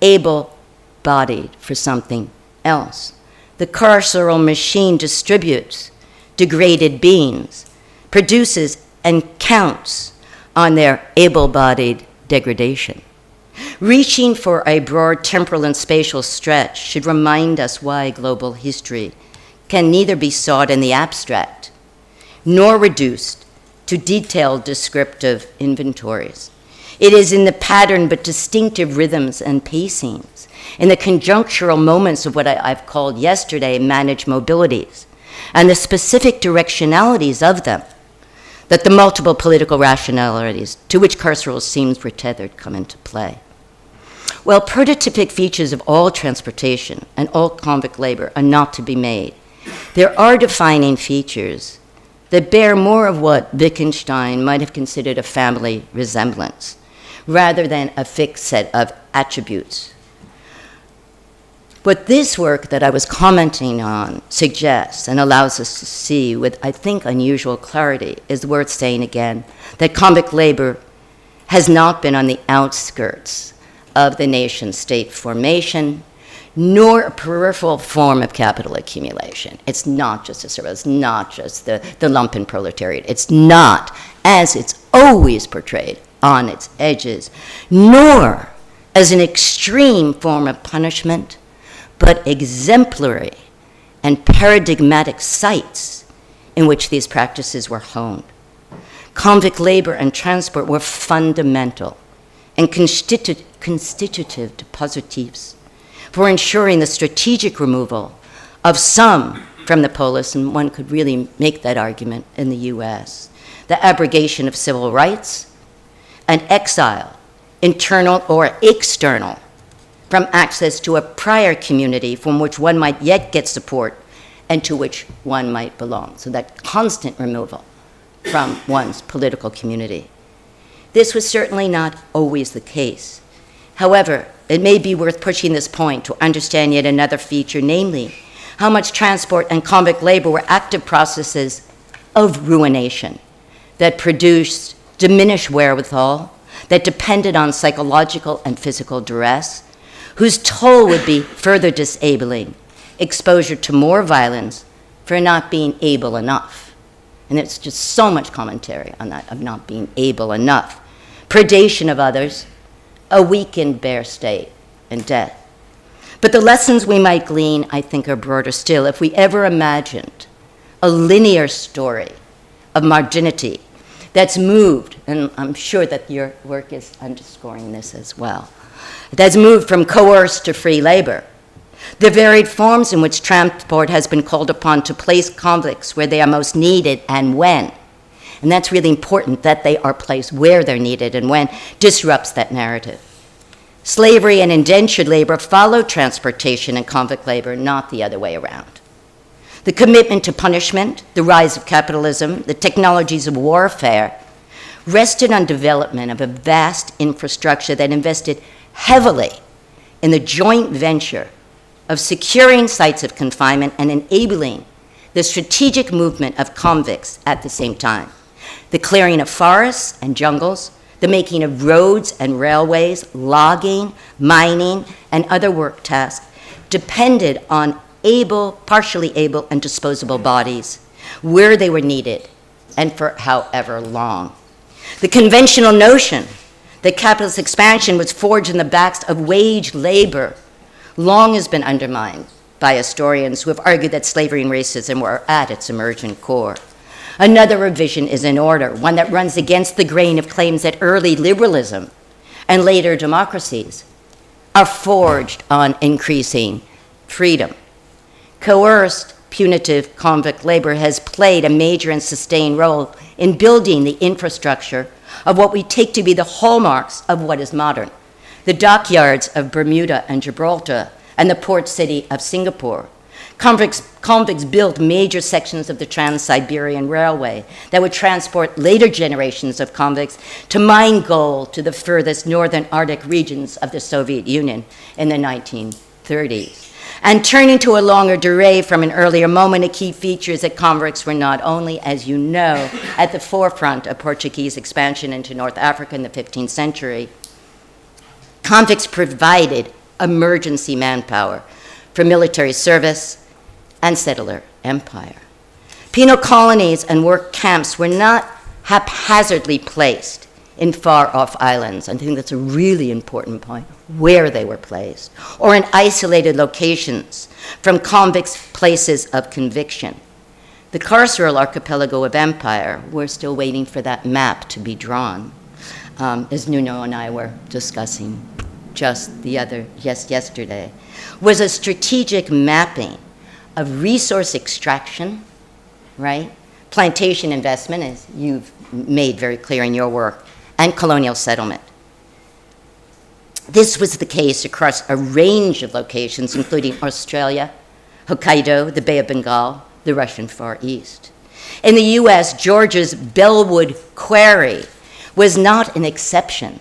able-bodied for something else. The carceral machine distributes degraded beings, produces and counts on their able-bodied degradation. Reaching for a broad temporal and spatial stretch should remind us why global history can neither be sought in the abstract nor reduced to detailed descriptive inventories. It is in the pattern but distinctive rhythms and pacings, in the conjunctural moments of what I've called yesterday managed mobilities, and the specific directionalities of them, that the multiple political rationalities to which carceral scenes were tethered come into play. While prototypic features of all transportation and all convict labor are not to be made, there are defining features that bear more of what Wittgenstein might have considered a family resemblance, rather than a fixed set of attributes. What this work that I was commenting on suggests and allows us to see with, I think, unusual clarity is worth saying again that convict labor has not been on the outskirts of the nation-state formation, nor a peripheral form of capital accumulation. It's not just a service, it's not just the lumpen proletariat. It's not, as it's always portrayed, on its edges, nor as an extreme form of punishment, but exemplary and paradigmatic sites in which these practices were honed. Convict labor and transport were fundamental and constitutive dispositives for ensuring the strategic removal of some from the polis, and one could really make that argument in the US, the abrogation of civil rights, and exile, internal or external, from access to a prior community from which one might yet get support and to which one might belong. So that constant removal from one's political community. This was certainly not always the case. However, it may be worth pushing this point to understand yet another feature, namely, how much transport and convict labor were active processes of ruination that produced diminished wherewithal, that depended on psychological and physical duress, whose toll would be further disabling exposure to more violence for not being able enough. And there's just so much commentary on that, of not being able enough. Predation of others, a weakened bare state, and death. But the lessons we might glean, I think, are broader still. If we ever imagined a linear story of marginity that's moved, and I'm sure that your work is underscoring this as well, that's moved from coerced to free labor, the varied forms in which transport has been called upon to place convicts where they are most needed and when, and that's really important, that they are placed where they're needed and when, disrupts that narrative. Slavery and indentured labor follow transportation and convict labor, not the other way around. The commitment to punishment, the rise of capitalism, the technologies of warfare, rested on development of a vast infrastructure that invested heavily in the joint venture of securing sites of confinement and enabling the strategic movement of convicts at the same time. The clearing of forests and jungles, the making of roads and railways, logging, mining, and other work tasks depended on able, partially able, and disposable bodies, where they were needed, and for however long. The conventional notion that capitalist expansion was forged in the backs of wage labor long has been undermined by historians who have argued that slavery and racism were at its emergent core. Another revision is in order, one that runs against the grain of claims that early liberalism and later democracies are forged on increasing freedom. Coerced, punitive convict labor has played a major and sustained role in building the infrastructure of what we take to be the hallmarks of what is modern, the dockyards of Bermuda and Gibraltar and the port city of Singapore. Convicts built major sections of the Trans-Siberian Railway that would transport later generations of convicts to mine gold to the furthest northern Arctic regions of the Soviet Union in the 1930s. And turning to a longer durée from an earlier moment, a key feature is that convicts were not only, as you know, at the forefront of Portuguese expansion into North Africa in the 15th century, convicts provided emergency manpower for military service and settler empire. Penal colonies and work camps were not haphazardly placed in far-off islands. I think that's a really important point, where they were placed, or in isolated locations from convicts' places of conviction. The carceral archipelago of empire, we're still waiting for that map to be drawn, as Nuno and I were discussing just yesterday, was a strategic mapping of resource extraction, right? Plantation investment, as you've made very clear in your work, and colonial settlement. This was the case across a range of locations, including Australia, Hokkaido, the Bay of Bengal, the Russian Far East. In the US, Georgia's Bellwood Quarry was not an exception.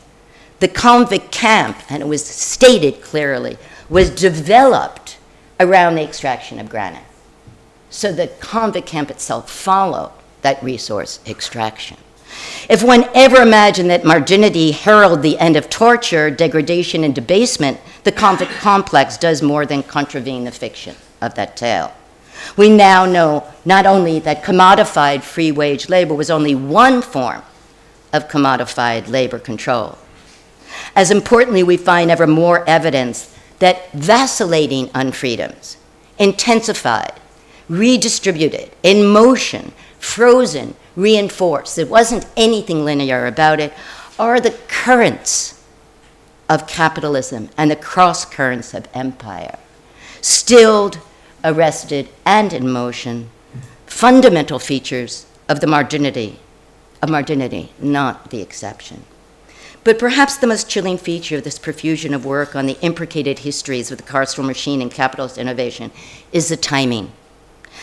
The convict camp, and it was stated clearly, was developed around the extraction of granite. So the convict camp itself followed that resource extraction. If one ever imagined that marginity heralded the end of torture, degradation, and debasement, the convict complex does more than contravene the fiction of that tale. We now know not only that commodified free wage labor was only one form of commodified labor control. As importantly, we find ever more evidence that vacillating unfreedoms, intensified, redistributed, in motion, frozen, reinforced, there wasn't anything linear about it, are the currents of capitalism and the cross currents of empire, stilled, arrested, and in motion, fundamental features of the marginity, not the exception. But perhaps the most chilling feature of this profusion of work on the imbricated histories of the carceral machine and capitalist innovation is the timing.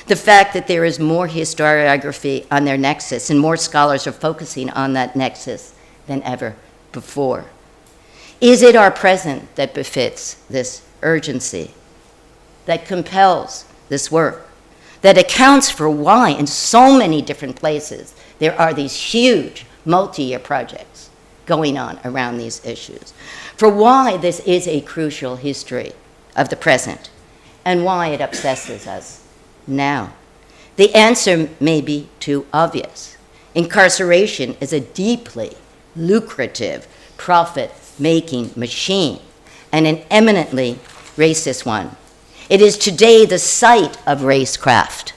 The fact that there is more historiography on their nexus and more scholars are focusing on that nexus than ever before. Is it our present that befits this urgency, that compels this work, that accounts for why in so many different places there are these huge multi-year projects going on around these issues, for why this is a crucial history of the present and why it obsesses us now. The answer may be too obvious. Incarceration is a deeply lucrative, profit-making machine, and an eminently racist one. It is today the site of racecraft,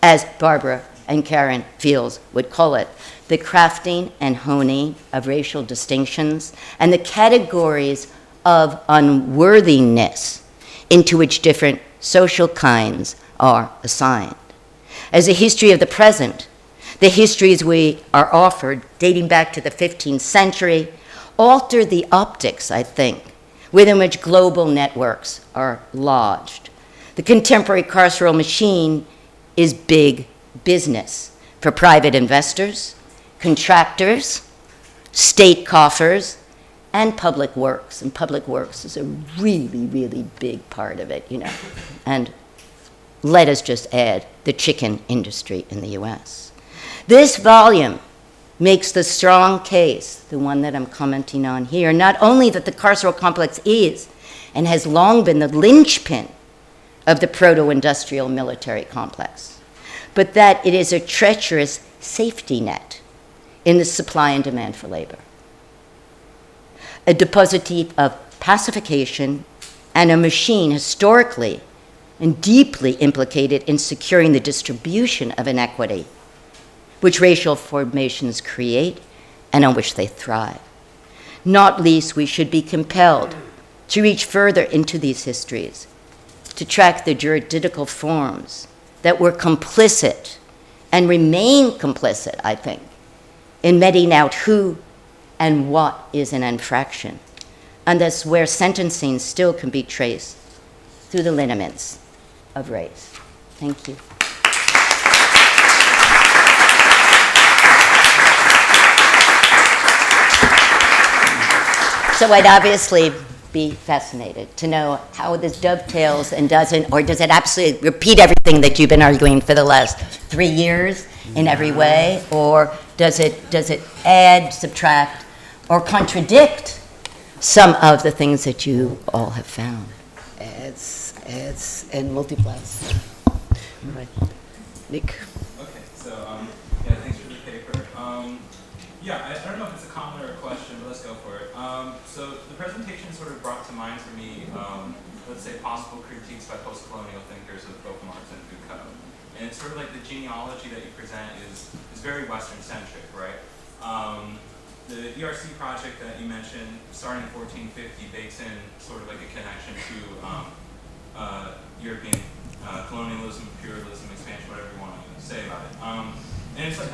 as Barbara and Karen Fields would call it, the crafting and honing of racial distinctions and the categories of unworthiness into which different social kinds are assigned. As a history of the present, the histories we are offered, dating back to the 15th century, alter the optics, I think, within which global networks are lodged. The contemporary carceral machine is big business for private investors, contractors, state coffers, and public works. And public works is a really, really big part of it, you know. And let us just add the chicken industry in the US. This volume makes the strong case, the one that I'm commenting on here, not only that the carceral complex is and has long been the linchpin of the proto-industrial military complex, but that it is a treacherous safety net in the supply and demand for labor. A dispositif of pacification and a machine historically and deeply implicated in securing the distribution of inequity which racial formations create and on which they thrive. Not least, we should be compelled to reach further into these histories, to track the juridical forms that were complicit and remain complicit, I think, in meting out who and what is an infraction, and thus where sentencing still can be traced through the lineaments of race. Thank you. So I'd obviously be fascinated to know how this dovetails and doesn't, or does it absolutely repeat everything that you've been arguing for the last 3 years in every way, or does it add, subtract, or contradict some of the things that you all have found? Adds, and multiplies. Right. Nick? Okay, so, yeah, thanks for the paper. Yeah, I don't know if it's a comment or a question, but let's go for it. So the presentation sort of brought to mind for me, let's say, possible critiques by post-colonial thinkers of both Marx and Foucault. And it's sort of like the genealogy that you present is very Western-centric, right? The ERC project that you mentioned, starting in 1450, bakes in sort of like a connection to European colonialism, imperialism, expansion, whatever you want to say about it. And it's like,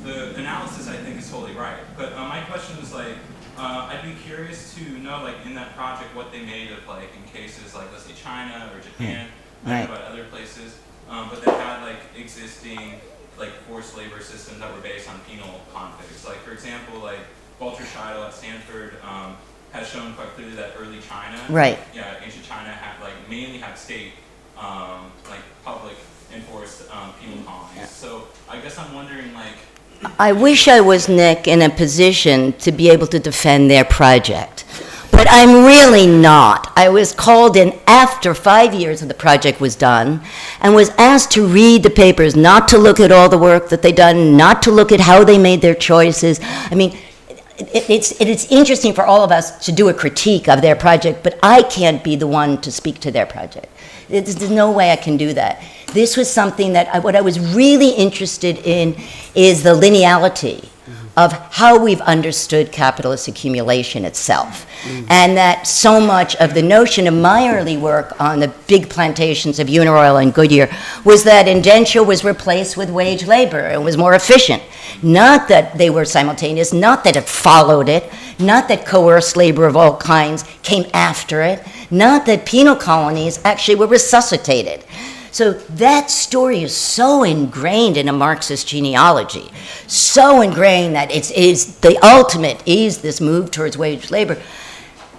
the analysis I think is totally right. But my question is like, I'd be curious to know, like, in that project, what they made of, like, in cases like, let's say, China or Japan, I don't know about other places, but that had, like, existing, like, forced labor systems that were based on penal conflicts. Like, for example, like, Walter Scheidel at Stanford has shown quite clearly that early China, ancient China had, like, mainly had state, like, public enforced penal colonies. Yeah. So I guess I'm wondering, like, I wish I was, Nick, in a position to be able to defend their project, but I'm really not. I was called in after 5 years of the project was done and was asked to read the papers, not to look at all the work that they'd done, not to look at how they made their choices. I mean, it's interesting for all of us to do a critique of their project, but I can't be the one to speak to their project. There's no way I can do that. This was something that what I was really interested in is the linearity of how we've understood capitalist accumulation itself. And that so much of the notion of my early work on the big plantations of Uniroyal and Goodyear was that indenture was replaced with wage labor. It was more efficient. Not that they were simultaneous, not that it followed it, not that coerced labor of all kinds came after it, not that penal colonies actually were resuscitated. So that story is so ingrained in a Marxist genealogy, so ingrained that it's the ultimate is this move towards wage labor,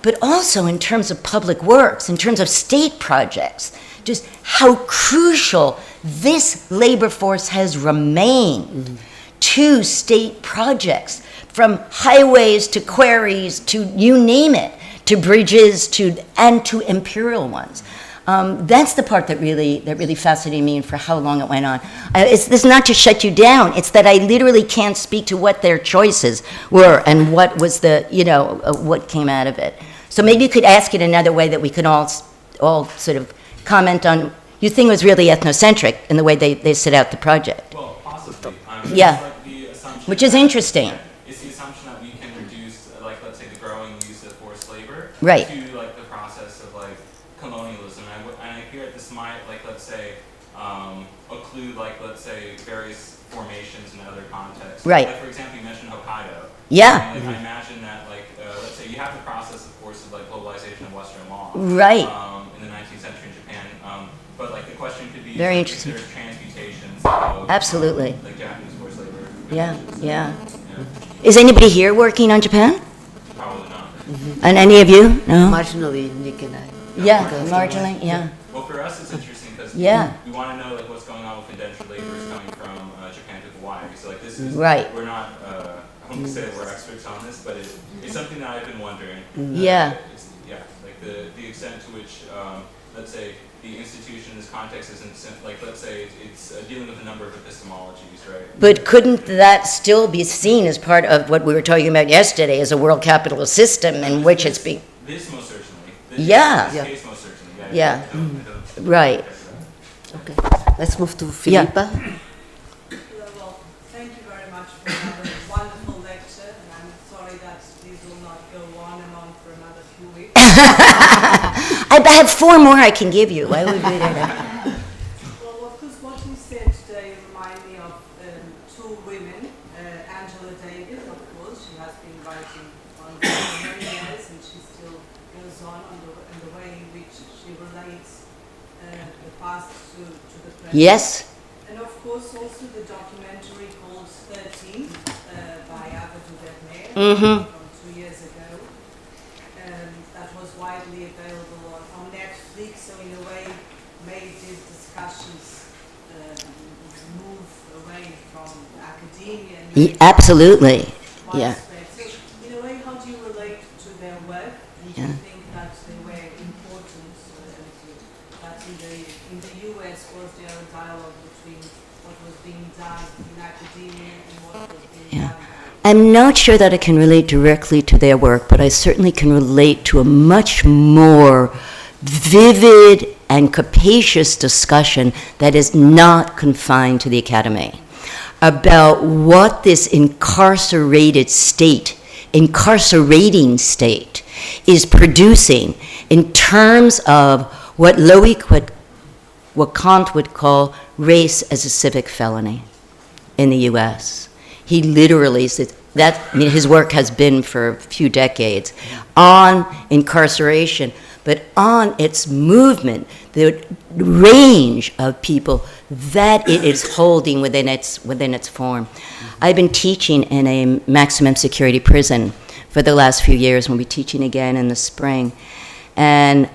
but also in terms of public works, in terms of state projects, just how crucial this labor force has remained to state projects, from highways to quarries to you name it, to bridges and to imperial ones. That's the part that really fascinated me and for how long it went on. This is not to shut you down. It's that I literally can't speak to what their choices were and what was the, what came out of it. So maybe you could ask it another way that we could all sort of comment on. You think it was really ethnocentric in the way they set out the project. Well, possibly. Yeah. It's like the assumption Which is that- interesting. It's the assumption that we can reduce, like, let's say, the growing use of forced labor Right. to, like, the process of, like, colonialism. And I hear this might, like, let's say, occlude, like, let's say, various formations in other contexts. Right. Like, for example, you mentioned Hokkaido. Yeah. And, like, I imagine that, like, let's say you have the process, of course, of, like, globalization of Western law. Right. In the 19th century in Japan. But, like, the question could be, Very like, interesting. if there's transmutations of, Absolutely. like, Japanese forced labor. Yeah, yeah. Yeah, Is anybody here working on Japan? probably not. And any of you? No? Marginally, Nick and I. Yeah, marginally, yeah. Well, for us, it's interesting because Yeah. we want to know like what's going on with indentured labor is coming from Japan to Hawaii. So like this is Right. We're not. I won't say that we're experts on this, but it's something that I've been wondering. Yeah. Yeah. Like the extent to which let's say the institution in this context isn't like let's say it's dealing with a number of epistemologies, right? But couldn't that still be seen as part of what we were talking about yesterday as a world capitalist system in which it's being... This most certainly. Yeah. This Yeah. case most certainly. Yeah. I don't Right. Okay, let's move to Yeah. Filipa. Well, thank you very much for another wonderful lecture, and I'm sorry that this will not go on and on for another few weeks. I have 4 more I can give you. Why would we do that? Well, of course, what you said today remind me of 2 women. Angela Davis, of course, she has been writing on for many years, and she still goes on in the way in which she relates the past to the present. Yes. And of course, also the documentary called 13 by Abrogation from 2 years ago. That was widely available on Netflix, so in a way made these discussions move away from academia. And Absolutely. Yeah. widespread. So in a way, how do you relate to their work? And do you think that they were important? That in the US was there a dialogue between what was being done in academia and what was being Yeah. done? I'm not sure that I can relate directly to their work, but I certainly can relate to a much more vivid and capacious discussion that is not confined to the academy about what this incarcerating state is producing in terms of what what Kant would call race as a civic felony in the U.S. He literally said that, I mean, his work has been for a few decades on incarceration, but on its movement, the range of people that it is holding within its form. I've been teaching in a maximum security prison for the last few years, and we'll be teaching again in the spring. And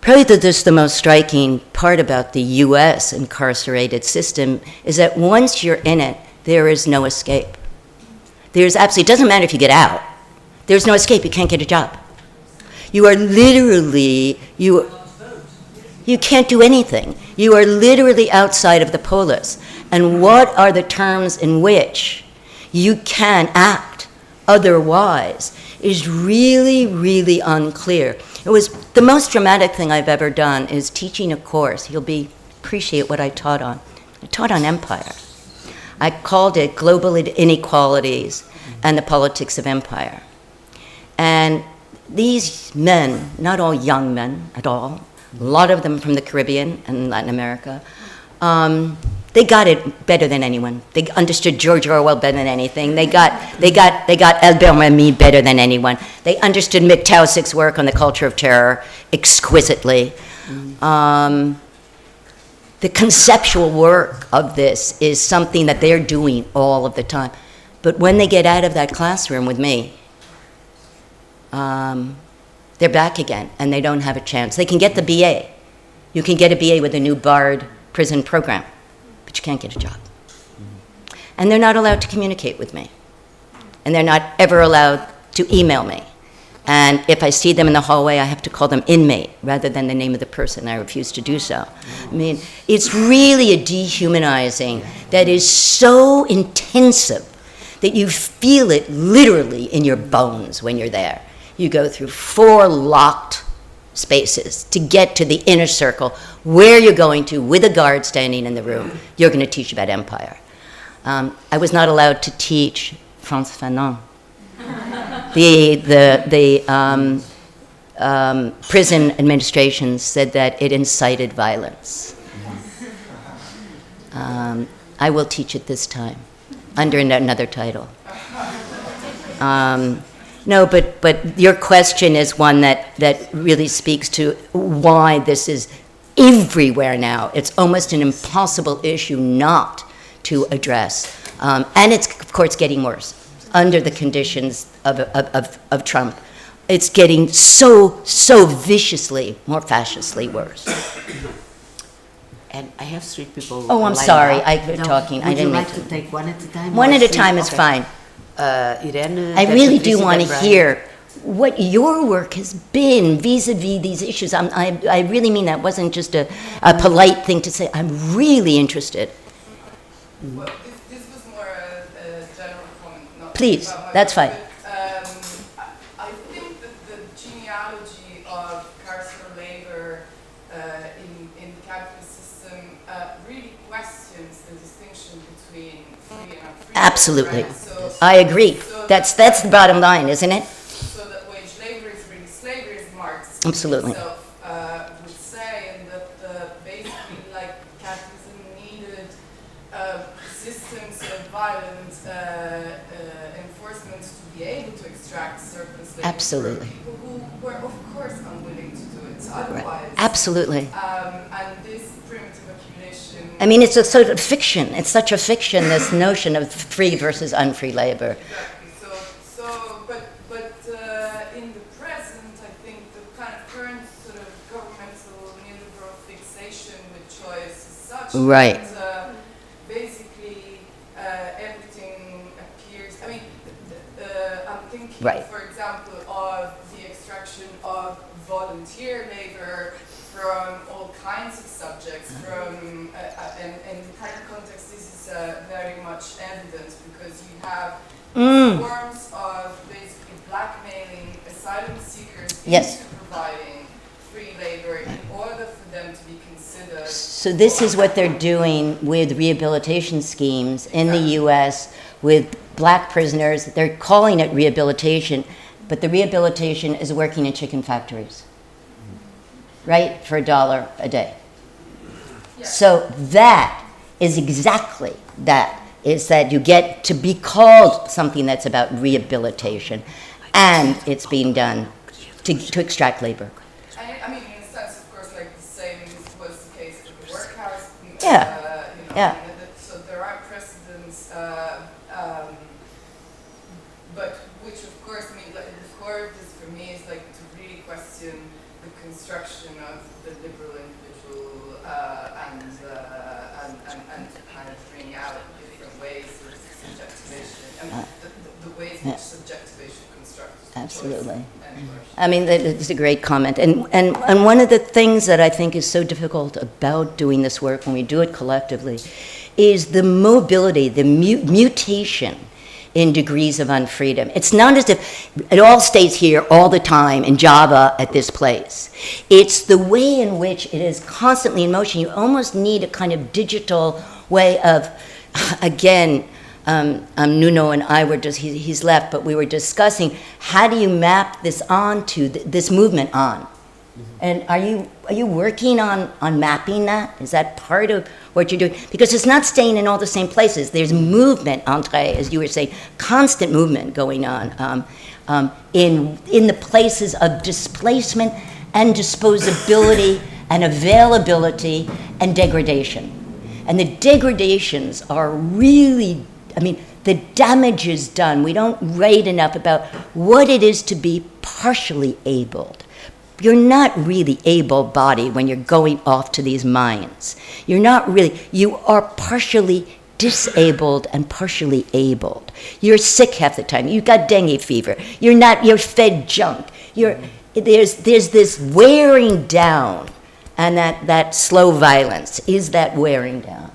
probably just the most striking part about the U.S. incarcerated system is that once you're in it, there is no escape. It doesn't matter if you get out. There's no escape, you can't get a job. You are literally, you can't do anything. You are literally outside of the polis. And what are the terms in which you can act otherwise is really, really unclear. It was the most dramatic thing I've ever done is teaching a course. You'll appreciate what I taught on. I taught on empire. I called it Global Inequalities and the Politics of Empire. And these men, not all young men at all, a lot of them from the Caribbean and Latin America, they got it better than anyone. They understood George Orwell better than anything. They got Albert Camus better than anyone. They understood McTausick's work on the culture of terror exquisitely. The conceptual work of this is something that they're doing all of the time. But when they get out of that classroom with me, they're back again, and they don't have a chance. They can get the BA. You can get a BA with a new barred prison program, but you can't get a job. And they're not allowed to communicate with me. And they're not ever allowed to email me. And if I see them in the hallway, I have to call them inmate rather than the name of the person. I refuse to do so. I mean, it's really a dehumanizing that is so intensive that you feel it literally in your bones when you're there. You go through 4 locked spaces to get to the inner circle where you're going to with a guard standing in the room. You're going to teach about empire. I was not allowed to teach Frantz Fanon. The prison administration said that it incited violence. I will teach it this time under another title. No, but your question is one that really speaks to why this is everywhere now. It's almost an impossible issue not to address. And it's, of course, getting worse under the conditions of Trump. It's getting so viciously, more fascistly worse. And I have 3 people. Oh, I'm lined sorry, up. I've been talking. I Would you didn't mean like to take one at a time? One or at a 3? time is Okay. fine. Irene, I really do Patricia, want to Brian. hear what your work has been vis-a-vis these issues. I really mean that wasn't just a polite thing to say. I'm really interested. Well, this was more a general comment. Not Please, about my that's work, fine. but, I think that the genealogy of carceral labor in the capitalist system really questions the distinction between free and unfree. Absolutely. Right? So, I agree. That's the bottom line, isn't it? so that wage labor is really slavery, as Marx Absolutely. himself would say, and that basically, like, capitalism needed systems of violent enforcement to be able to extract surplus labor Absolutely. from people who were, of course, unwilling to do it otherwise. Absolutely. And this primitive accumulation. I mean, it's a sort of fiction. It's such a fiction, this notion of free versus unfree labor. Exactly. But in the present, I think the kind of current sort of governmental neoliberal fixation with choice is such Right. that basically everything appears. I mean, I'm thinking, Right. for example, of the extraction of volunteer labor from all kinds of subjects. From and in the current context, this is very much evident because you have forms of basically blackmailing asylum seekers Yes. into providing free labor in order for them to be considered. So this is what they're doing with rehabilitation schemes in the U.S. with black prisoners. They're calling it rehabilitation, but the rehabilitation is working in chicken factories, right, for $1 a day. Yeah. So that is exactly that, is that you get to be called something that's about rehabilitation, and it's being done to extract labor. I mean, in a sense, of course, like the same was the case with the workhouse. Yeah. You know, Yeah. So there are precedents, but which, of course, I mean, like, the core of this for me is like to really question the construction of the liberal individual and to kind of bring out different ways of subjectivation and the ways in which subjectivation constructs Absolutely. choice and worship. I mean, it's a great comment. And one of the things that I think is so difficult about doing this work when we do it collectively is the mobility, the mutation in degrees of unfreedom. It's not as if it all stays here all the time in Java at this place. It's the way in which it is constantly in motion. You almost need a kind of digital way of, again, Nuno and I were just, he's left, but we were discussing how do you map this onto this movement on? And are you working on mapping that? Is that part of what you're doing? Because it's not staying in all the same places. There's movement, André, as you were saying, constant movement going on in the places of displacement and disposability and availability and degradation. And the degradations are really, I mean, the damage is done. We don't write enough about what it is to be partially abled. You're not really able-bodied when you're going off to these mines. You're not really, you are partially disabled and partially abled. You're sick half the time. You've got dengue fever. You're fed junk. There's this wearing down, and that slow violence. Is that wearing down?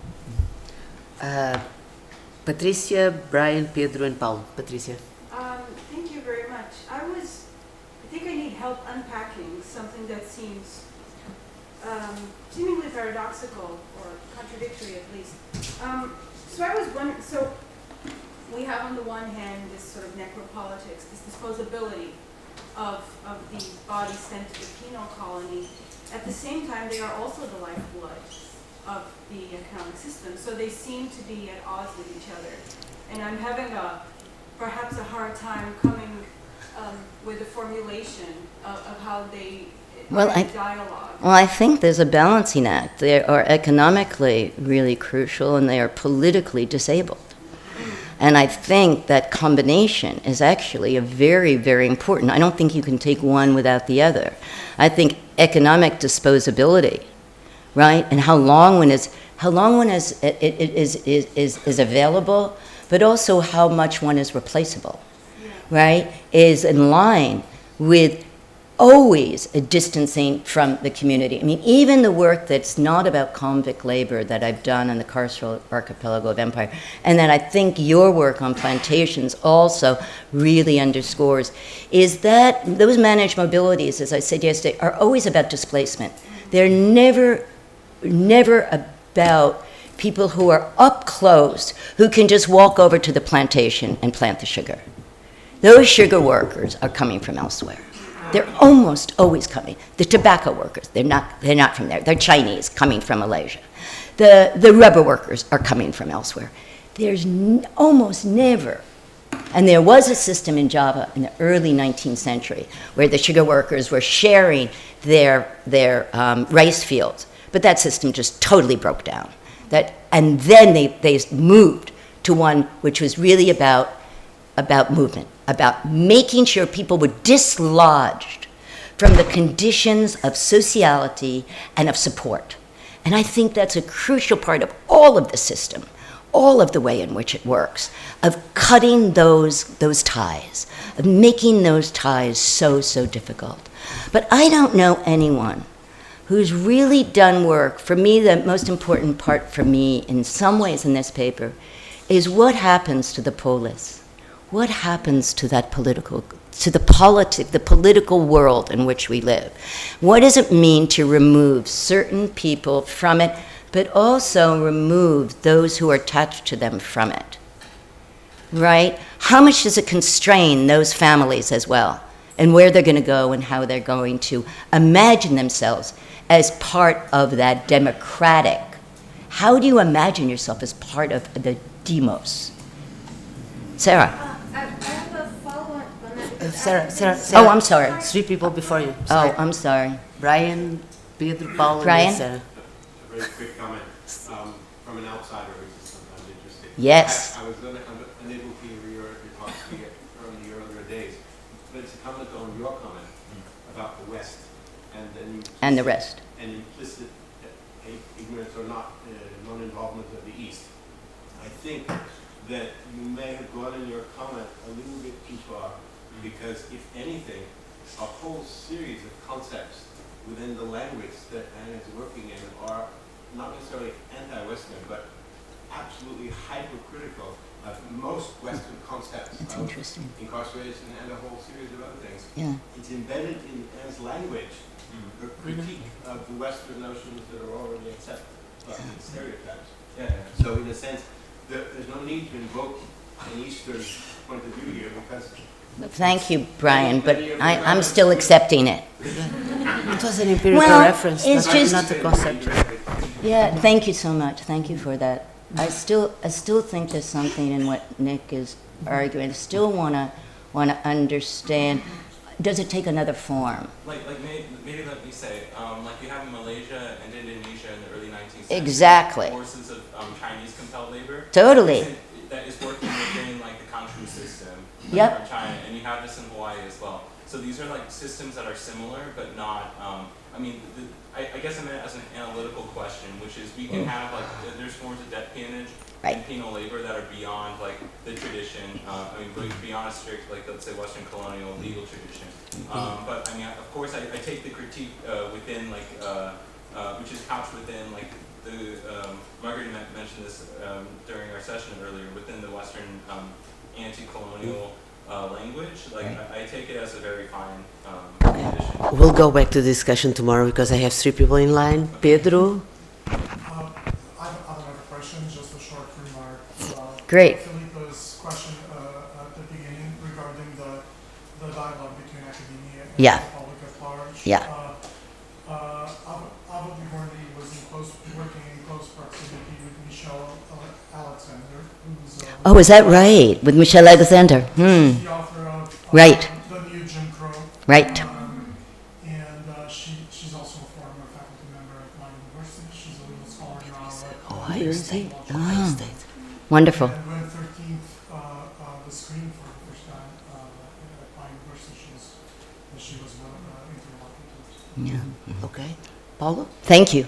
Patricia, Brian, Pedro, and Paulo. Patricia. Thank you very much. I think I need help unpacking something that seems seemingly paradoxical or contradictory at least. So I was wondering, so we have on the one hand this sort of necropolitics, this disposability of these bodies sent to the penal colony. At the same time, they are also the lifeblood of the economic system. So they seem to be at odds with each other. And I'm having perhaps a hard time coming with a formulation of how they dialogue. Well, I think there's a balancing act. They are economically really crucial, and they are politically disabled. And I think that combination is actually a very, very important. I don't think you can take one without the other. I think economic disposability, right, and how long one is available, but also how much one is replaceable, right, is in line with always a distancing from the community. I mean, even the work that's not about convict labor that I've done on the carceral archipelago of empire, and that I think your work on plantations also really underscores, is that those managed mobilities, as I said yesterday, are always about displacement. They're never about people who are up close, who can just walk over to the plantation and plant the sugar. Those sugar workers are coming from elsewhere. They're almost always coming. The tobacco workers, they're not from there. They're Chinese coming from Malaysia. The rubber workers are coming from elsewhere. There's almost never, and there was a system in Java in the early 19th century where the sugar workers were sharing their rice fields, but that system just totally broke down. And then they moved to one which was really about movement, about making sure people were dislodged from the conditions of sociality and of support. And I think that's a crucial part of all of the system, all of the way in which it works, of cutting those ties, of making those ties so difficult. But I don't know anyone who's really done work. For me, the most important part for me, in some ways in this paper, is what happens to the polis. What happens to that the political world in which we live? What does it mean to remove certain people from it, but also remove those who are attached to them from it? Right? How much does it constrain those families as well, and where they're going to go and how they're going to imagine themselves as part of that democratic? How do you imagine yourself as part of the demos? Sarah? I have a follow-up on that. Sarah. Oh, I'm sorry. 3 people before you. Oh, I'm sorry. Brian, Pedro, Paulo, Brian? and Sarah. A very quick comment from an outsider, which is sometimes interesting. Yes. I was unable to hear your talk from the earlier days, but it's a comment on your comment about the West And the rest. and implicit ignorance or non-involvement of the East. I think that you may have gone in your comment a little bit too far, because if anything, a whole series of concepts within the language that Anna is working in are not necessarily anti-Western, but absolutely hypercritical of most Western concepts That's of interesting. incarceration and a whole series of other things. Yeah. It's embedded in Anne's language, her critique of the Western notions that are already accepted, the stereotypes. So in a sense, there's no need to invoke an Eastern point of view here, because Thank you, Brian, but I'm still accepting it. It was an empirical Well, reference, it's not, just- not a concept. Yeah, thank you so much. Thank you for that. I still think there's something in what Nick is arguing. I still wanna understand. Does it take another form? Maybe let me say, like you have in Malaysia and Indonesia in the early 19th century. Exactly. Forces of Chinese compelled labor. Totally. That is working within like the Kanchu system Yep. from China, and you have this in Hawaii as well. So these are like systems that are similar, but not I mean, I guess I meant it as an analytical question, which is we can have like there's forms of debt peonage Right. and penal labor that are beyond like the tradition. I mean, beyond a strict like let's say Western colonial legal tradition. But I mean, of course, I take the critique within like which is couched within like the Margaret mentioned this during our session earlier within the Western anti-colonial language. Like I take it as a very fine tradition. We'll go back to the discussion tomorrow because I have 3 people in line. Pedro? I don't have a question, just a short remark. Great. Felipe's question at the beginning regarding the dialogue between academia and Yeah. the public at large. Yeah. Abbott was working in close proximity with Michelle Alexander, who's Oh, is that right? With Michelle Alexander? the author of Right. The New Jim Crow. Right. And she's also a former faculty member at my university. She's a legal scholar now at Ohio State. Ah. Ohio State. Wonderful. And when 13th was screened for the first time at my university, she was one of the interlocutors. Yeah. Okay. Paulo? Thank you.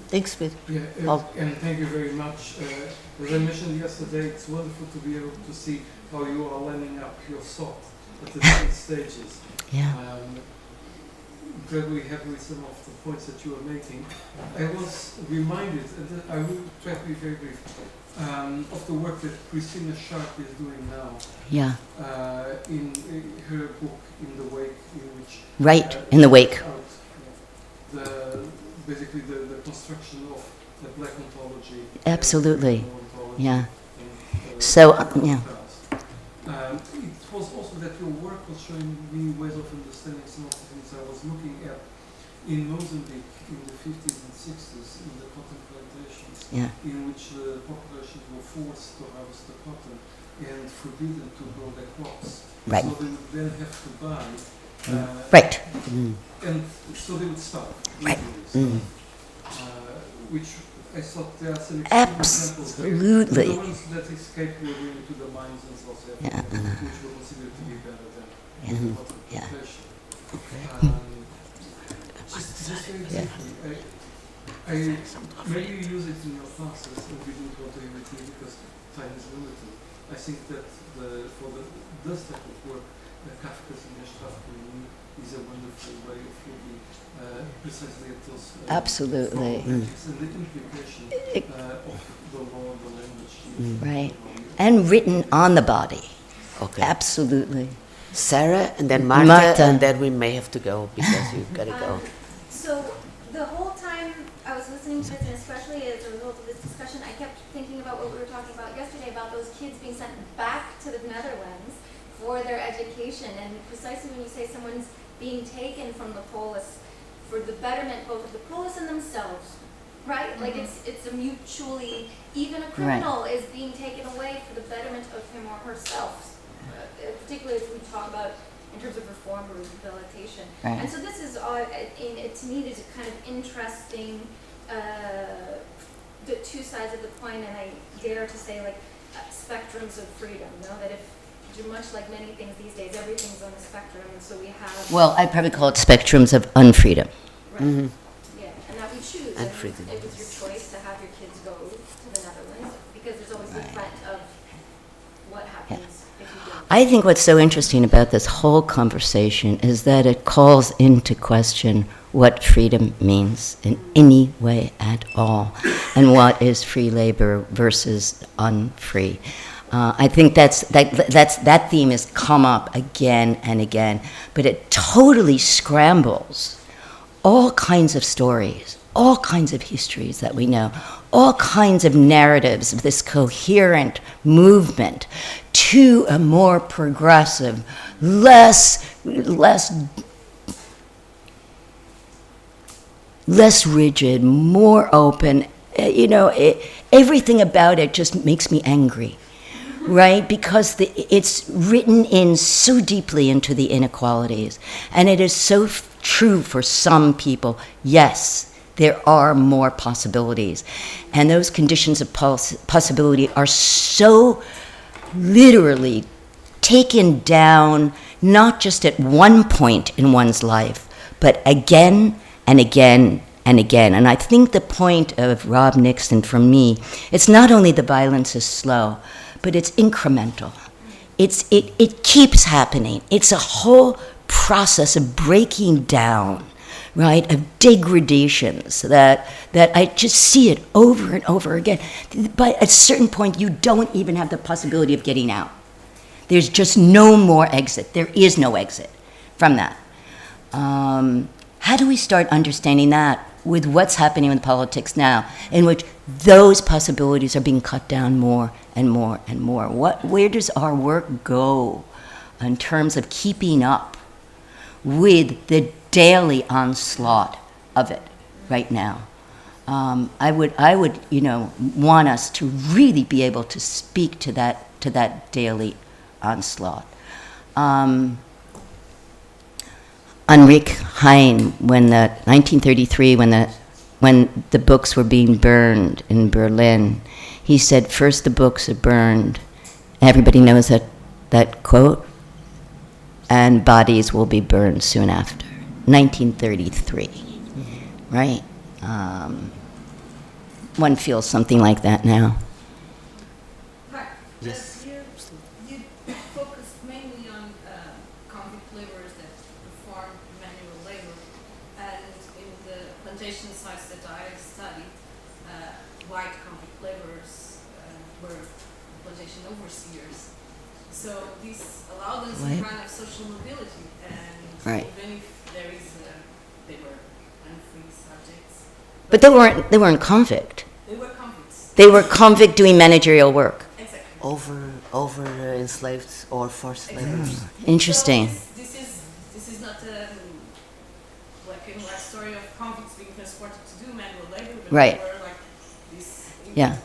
Thanks, Pedro. Yeah, Paul. and thank you very much. As I mentioned yesterday, it's wonderful to be able to see how you are lining up your thought at the different stages. Yeah. Glad we have with some of the points that you are making. I was reminded, and I will try to be very brief, of the work that Christina Sharp is doing now Yeah. in her book, In the Wake, in which Right. In the wake. out basically the construction of the black ontology. Absolutely. and ontology Yeah. and, So, yeah. It was also that your work was showing me ways of understanding some of the things I was looking at in Mozambique in the 50s and 60s in the cotton plantations, Yeah. in which the populations were forced to harvest the cotton and forbidden to grow their crops. Right. So they would then have to buy. Right. And so they would stop. Right. literally stop. Which I thought there are some extreme examples there. Absolutely. The ones that escaped were going to the mines in South Africa, Yeah. which were considered to be better than Yeah. the cotton Yeah. plantation. Okay. Just very briefly, I maybe you use it in your classes, and we don't want to hear it here because time is limited. I think that for this type of work, Kafka's Ingestraft is a wonderful way of looking precisely at those Absolutely. problematics and the implication of the law and the language. Right. And written on the body. Okay. Absolutely. Sarah, and then Marta, Marta. and then we may have to go because you've got to go. So the whole time I was listening to this, and especially as a result of this discussion, I kept thinking about what we were talking about yesterday about those kids being sent back to the Netherlands for their education. And precisely when you say someone's being taken from the polis for the betterment both of the polis and themselves, right? Like it's a mutually, even a criminal is being taken away for the betterment of him or herself, particularly as we talk about in terms of reform or rehabilitation. Right. And so this is, to me, there's a kind of interesting, the two sides of the coin, and I dare to say like spectrums of freedom, that if, much like many things these days, everything's on the spectrum, and so we have... Well, I'd probably call it spectrums of unfreedom. Right. Yeah, and that we choose. And freedom. It was your choice to have your kids go to the Netherlands, because there's always the threat of what happens if you don't. I think what's so interesting about this whole conversation is that it calls into question what freedom means in any way at all, and what is free labor versus unfree. I think that theme has come up again and again, but it totally scrambles all kinds of stories, all kinds of histories that we know, all kinds of narratives of this coherent movement to a more progressive, less rigid, more open. Everything about it just makes me angry. Right, because it's written in so deeply into the inequalities, and it is so true for some people. Yes, there are more possibilities, and those conditions of possibility are so literally taken down, not just at one point in one's life, but again and again and again. And I think the point of Rob Nixon, for me, it's not only the violence is slow, but it's incremental. It keeps happening. It's a whole process of breaking down, right, of degradations that I just see it over and over again. But at a certain point, you don't even have the possibility of getting out. There's just no more exit. There is no exit from that. How do we start understanding that with what's happening in politics now, in which those possibilities are being cut down more and more and more? Where does our work go in terms of keeping up with the daily onslaught of it right now? I would, want us to really be able to speak to that daily onslaught. Heinrich Heine, when 1933, when the books were being burned in Berlin, he said, first the books are burned. Everybody knows that quote, and bodies will be burned soon after. 1933, right? One feels something like that now. Yes. You focused mainly on convict laborers that perform manual labor, and in the plantation sites that I studied, white convict laborers were plantation overseers. So this allowed them some kind of social mobility, and Right. even if they were unfree subjects. But they weren't convict. They were convicts. They were convict doing managerial work. Exactly. Over enslaved or forced laborers. Interesting. So this is not like a life story of convicts being transported to do manual labor, but Right. they were like these Yeah.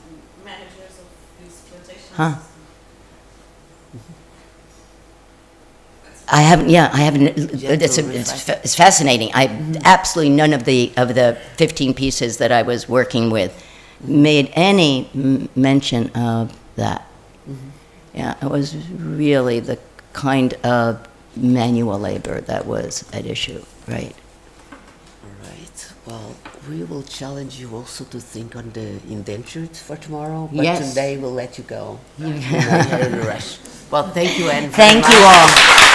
managers of these plantations. Huh. I haven't. It's fascinating. Absolutely none of the 15 pieces that I was working with made any mention of that. Yeah, it was really the kind of manual labor that was at issue, right? All right. Well, we will challenge you also to think on the indentured for tomorrow, but Yes. today we'll let you go. You're in a rush. Well, thank you, Anne. very Thank you much. all.